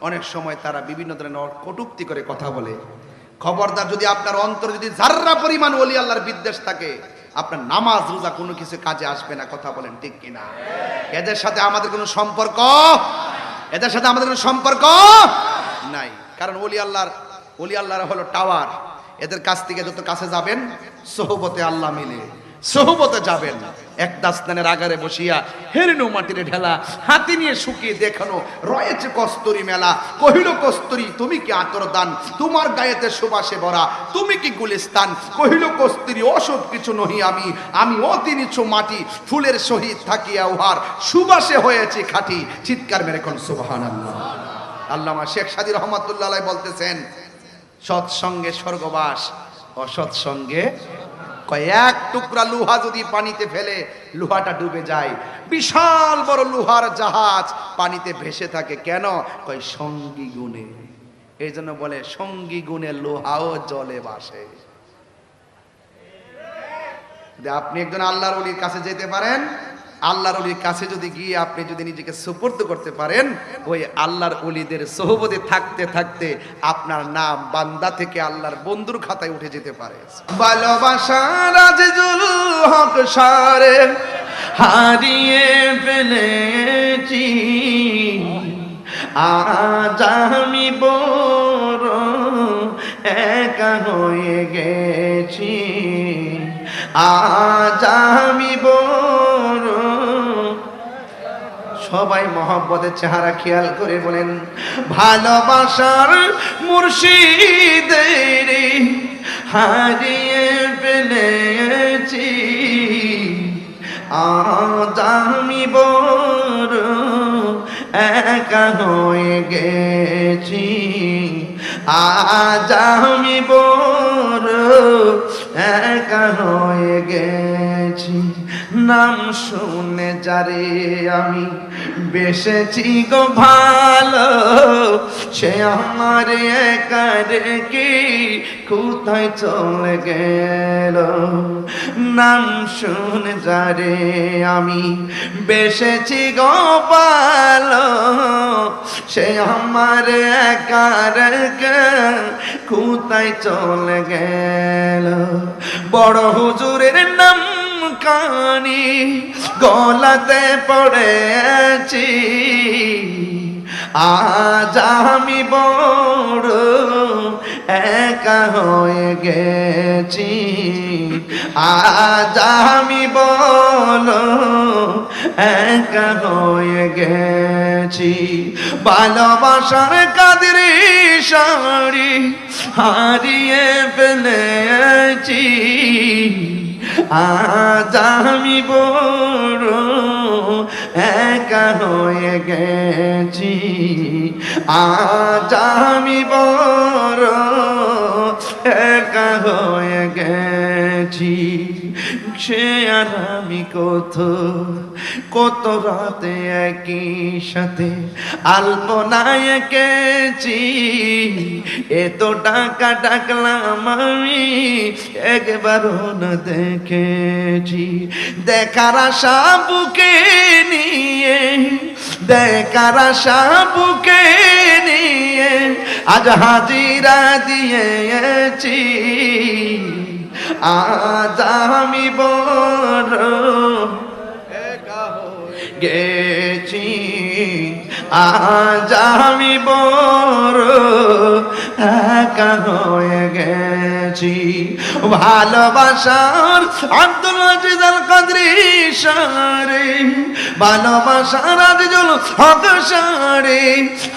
অনেক সময় তারা বিভিন্ন ধরনের কটূক্তি করে কথা বলে। খবরদার, যদি আপনার অন্তরে যদি যাররা পরিমাণ ওলি আল্লাহর বিদ্বেষ থাকে, আপনার নামাজ রোজা কোনো কিছু কাজে আসবে না। কথা বলেন ঠিক কিনা? এদের সাথে আমাদের কোনো সম্পর্ক, এদের সাথে আমাদের কোনো সম্পর্ক নাই। কারণ ওলি আল্লাহর হলো টাওয়ার, এদের কাছ থেকে যত কাছে যাবেন সোহবতে আল্লাহ মিলে সোহবতে যাবেন। এক দাস্তানের আগারে বসিয়া হেরিনো মাটিরে ঢেলা, হাতি নিয়ে শুকিয়ে দেখানো, রয়েছে কস্তুরী মেলা। কহিল কস্তুরী তুমি কি আতর দান, তোমার গায়েতে সুবাসে ভরা, তুমি কি গুলিস্তান। কহিল কস্তুরী ওসব কিছু নহি আমি, আমি অতি নিচু মাটি, ফুলের সহিত থাকিয়া উহার সুবাসে হয়েছে খাঁটি। চিৎকার মেরে কোন সুবহানাল্লাহ। আল্লামা শেখ সাদী রহমাতুল্লাহ আলাইহি বলতেছেন, সৎসঙ্গে স্বর্গবাস, অসৎসঙ্গে কয়েক টুকরা লোহা যদি পানিতে ফেলে লোহাটা ডুবে যায়। বিশাল বড় লোহার জাহাজ পানিতে ভেসে থাকে কেন? কয় সঙ্গী গুণে। এই জন্য বলে সঙ্গী গুণে লোহাও জলে ভাসে। আপনি একজন আল্লাহর ওলির কাছে যেতে পারেন, আল্লাহর ওলির কাছে যদি গিয়ে আপনি যদি নিজেকে সুপুর্দ করতে পারেন, ওই আল্লাহর ওলিদের সোহবতে থাকতে থাকতে আপনার নাম বান্দা থেকে আল্লাহর বন্ধুর খাতায় উঠে যেতে পারে। ভালোবাসার আজিজুল হক সারে হারিয়ে ফেলেছি, আজ আমি বড় একা হয়ে গেছি, আজ আমি বড়। সবাই মহব্বতের চেহারা খেয়াল করে বলেন, ভালোবাসার মুর্শিদের হারিয়ে ফেলেছি, আজ আমি বড় একা হয়ে গেছি, আজ আমি বড় একা হয়ে গেছি। নাম শুনে যারে আমি বেসেছি গো ভালো, সে আমার একা রেখে কোথায় চলে গেল। নাম শুনে যারে আমি বেসেছি গো ভালো, সে আমার একা রেখে কোথায় চলে গেল। বড় হুজুরের নাম কানি গলাতে পড়েছি, আজ আমি বড় একা হয়ে গেছি, আজ আমি বড় একা হয়ে গেছি। ভালোবাসার কাদেরি শাড়ি হারিয়ে ফেলেছি, আজ আমি বড় একা হয়ে গেছি, আজ আমি বড় একা হয়ে গেছি। সে আর আমি কত রাতে একই সাথে আলপনায় এঁকেছি, এত টাকা ডাকলাম আমি একবারও না দেখেছি। দেখার আশা বুকে নিয়ে, দেখার আশা বুকে নিয়ে আজ হাজিরা দিয়েছি, আজ আমি বড় একা হয়ে গেছি, আজ আমি বড় একা হয়ে গেছি। ভালোবাসার আব্দুল আজিজ আল কাদরি সারে, ভালোবাসার আজিজুল হক সারে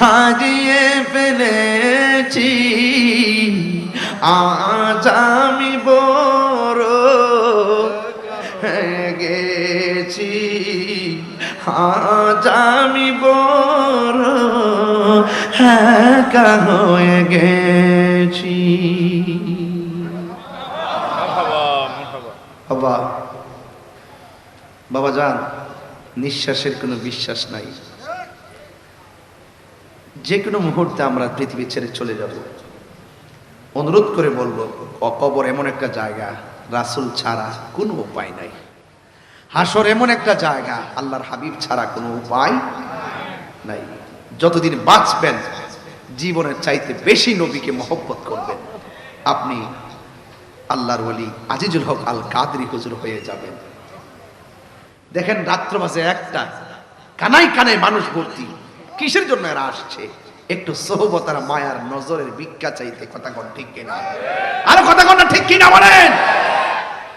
হারিয়ে ফেলেছি, আজ আমি বড় হয়ে গেছি, আজ আমি বড় একা হয়ে গেছি। বাবা যান, নিঃশ্বাসের কোনো বিশ্বাস নাই, যে কোনো মুহূর্তে আমরা পৃথিবী ছেড়ে চলে যাব। অনুরোধ করে বলবো, কবর এমন একটা জায়গা রাসূল ছাড়া কোনো উপায় নাই। হাসর এমন একটা জায়গা আল্লাহর হাবিব ছাড়া কোনো উপায় নাই। যতদিন বাঁচবেন জীবনের চাইতে বেশি নবীকে মহব্বত করবেন, আপনি আল্লাহর ওলি আজিজুল হক আল কাদরি হুজুর হয়ে যাবেন। দেখেন রাত্র বাজে একটা, কানায় কানায় মানুষ ভর্তি। কিসের জন্য এরা আসছে? একটু সোহবত আর মায়ার নজরের ভিক্ষা চাইতে। কথা কোন ঠিক কিনা? আর কথা কোন ঠিক কিনা বলেন?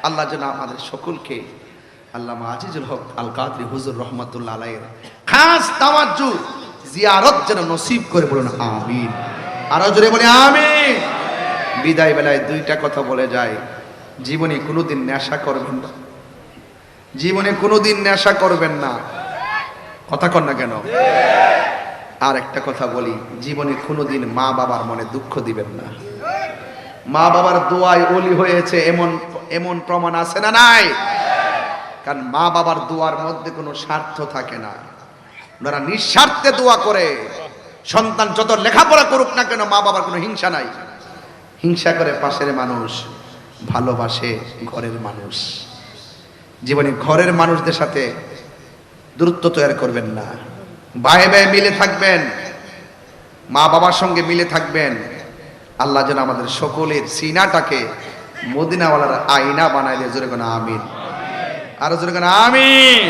আল্লাহ যেন আমাদের সকলকে আল্লামা আজিজুল হক আল কাদরি হুজুর রহমাতুল্লাহ আলাইহির খাস তাওয়াজ্জু জিয়ারত যেন নসিব করে, বলুন আমিন। আরো জোরে বলি আমিন। বিদায় বেলায় দুইটা কথা বলে যায়, জীবনে কোনোদিন নেশা করবেন না, জীবনে কোনোদিন নেশা করবেন না। কথা কন না কেন? আর একটা কথা বলি, জীবনে কোনোদিন মা বাবার মনে দুঃখ দিবেন না। মা বাবার দোয়ায় ওলি হয়েছে এমন এমন প্রমাণ আছে না নাই? কারণ মা বাবার দোয়ার মধ্যে কোনো স্বার্থ থাকে না, ওনারা নিঃস্বার্থে দোয়া করে। সন্তান যত লেখাপড়া করুক না কেন, মা বাবার কোনো হিংসা নাই। হিংসা করে পাশের মানুষ, ভালোবাসে ঘরের মানুষ। জীবনে ঘরের মানুষদের সাথে দূরত্ব তৈরি করবেন না, ভাই ভাই মিলে থাকবেন, মা বাবার সঙ্গে মিলে থাকবেন। আল্লাহ যেন আমাদের সকলের সিনাটাকে মদিনাওয়ালার আয়না বানায় দিয়ে। জোরে কোন আমিন। আরো জোরে কোন আমিন।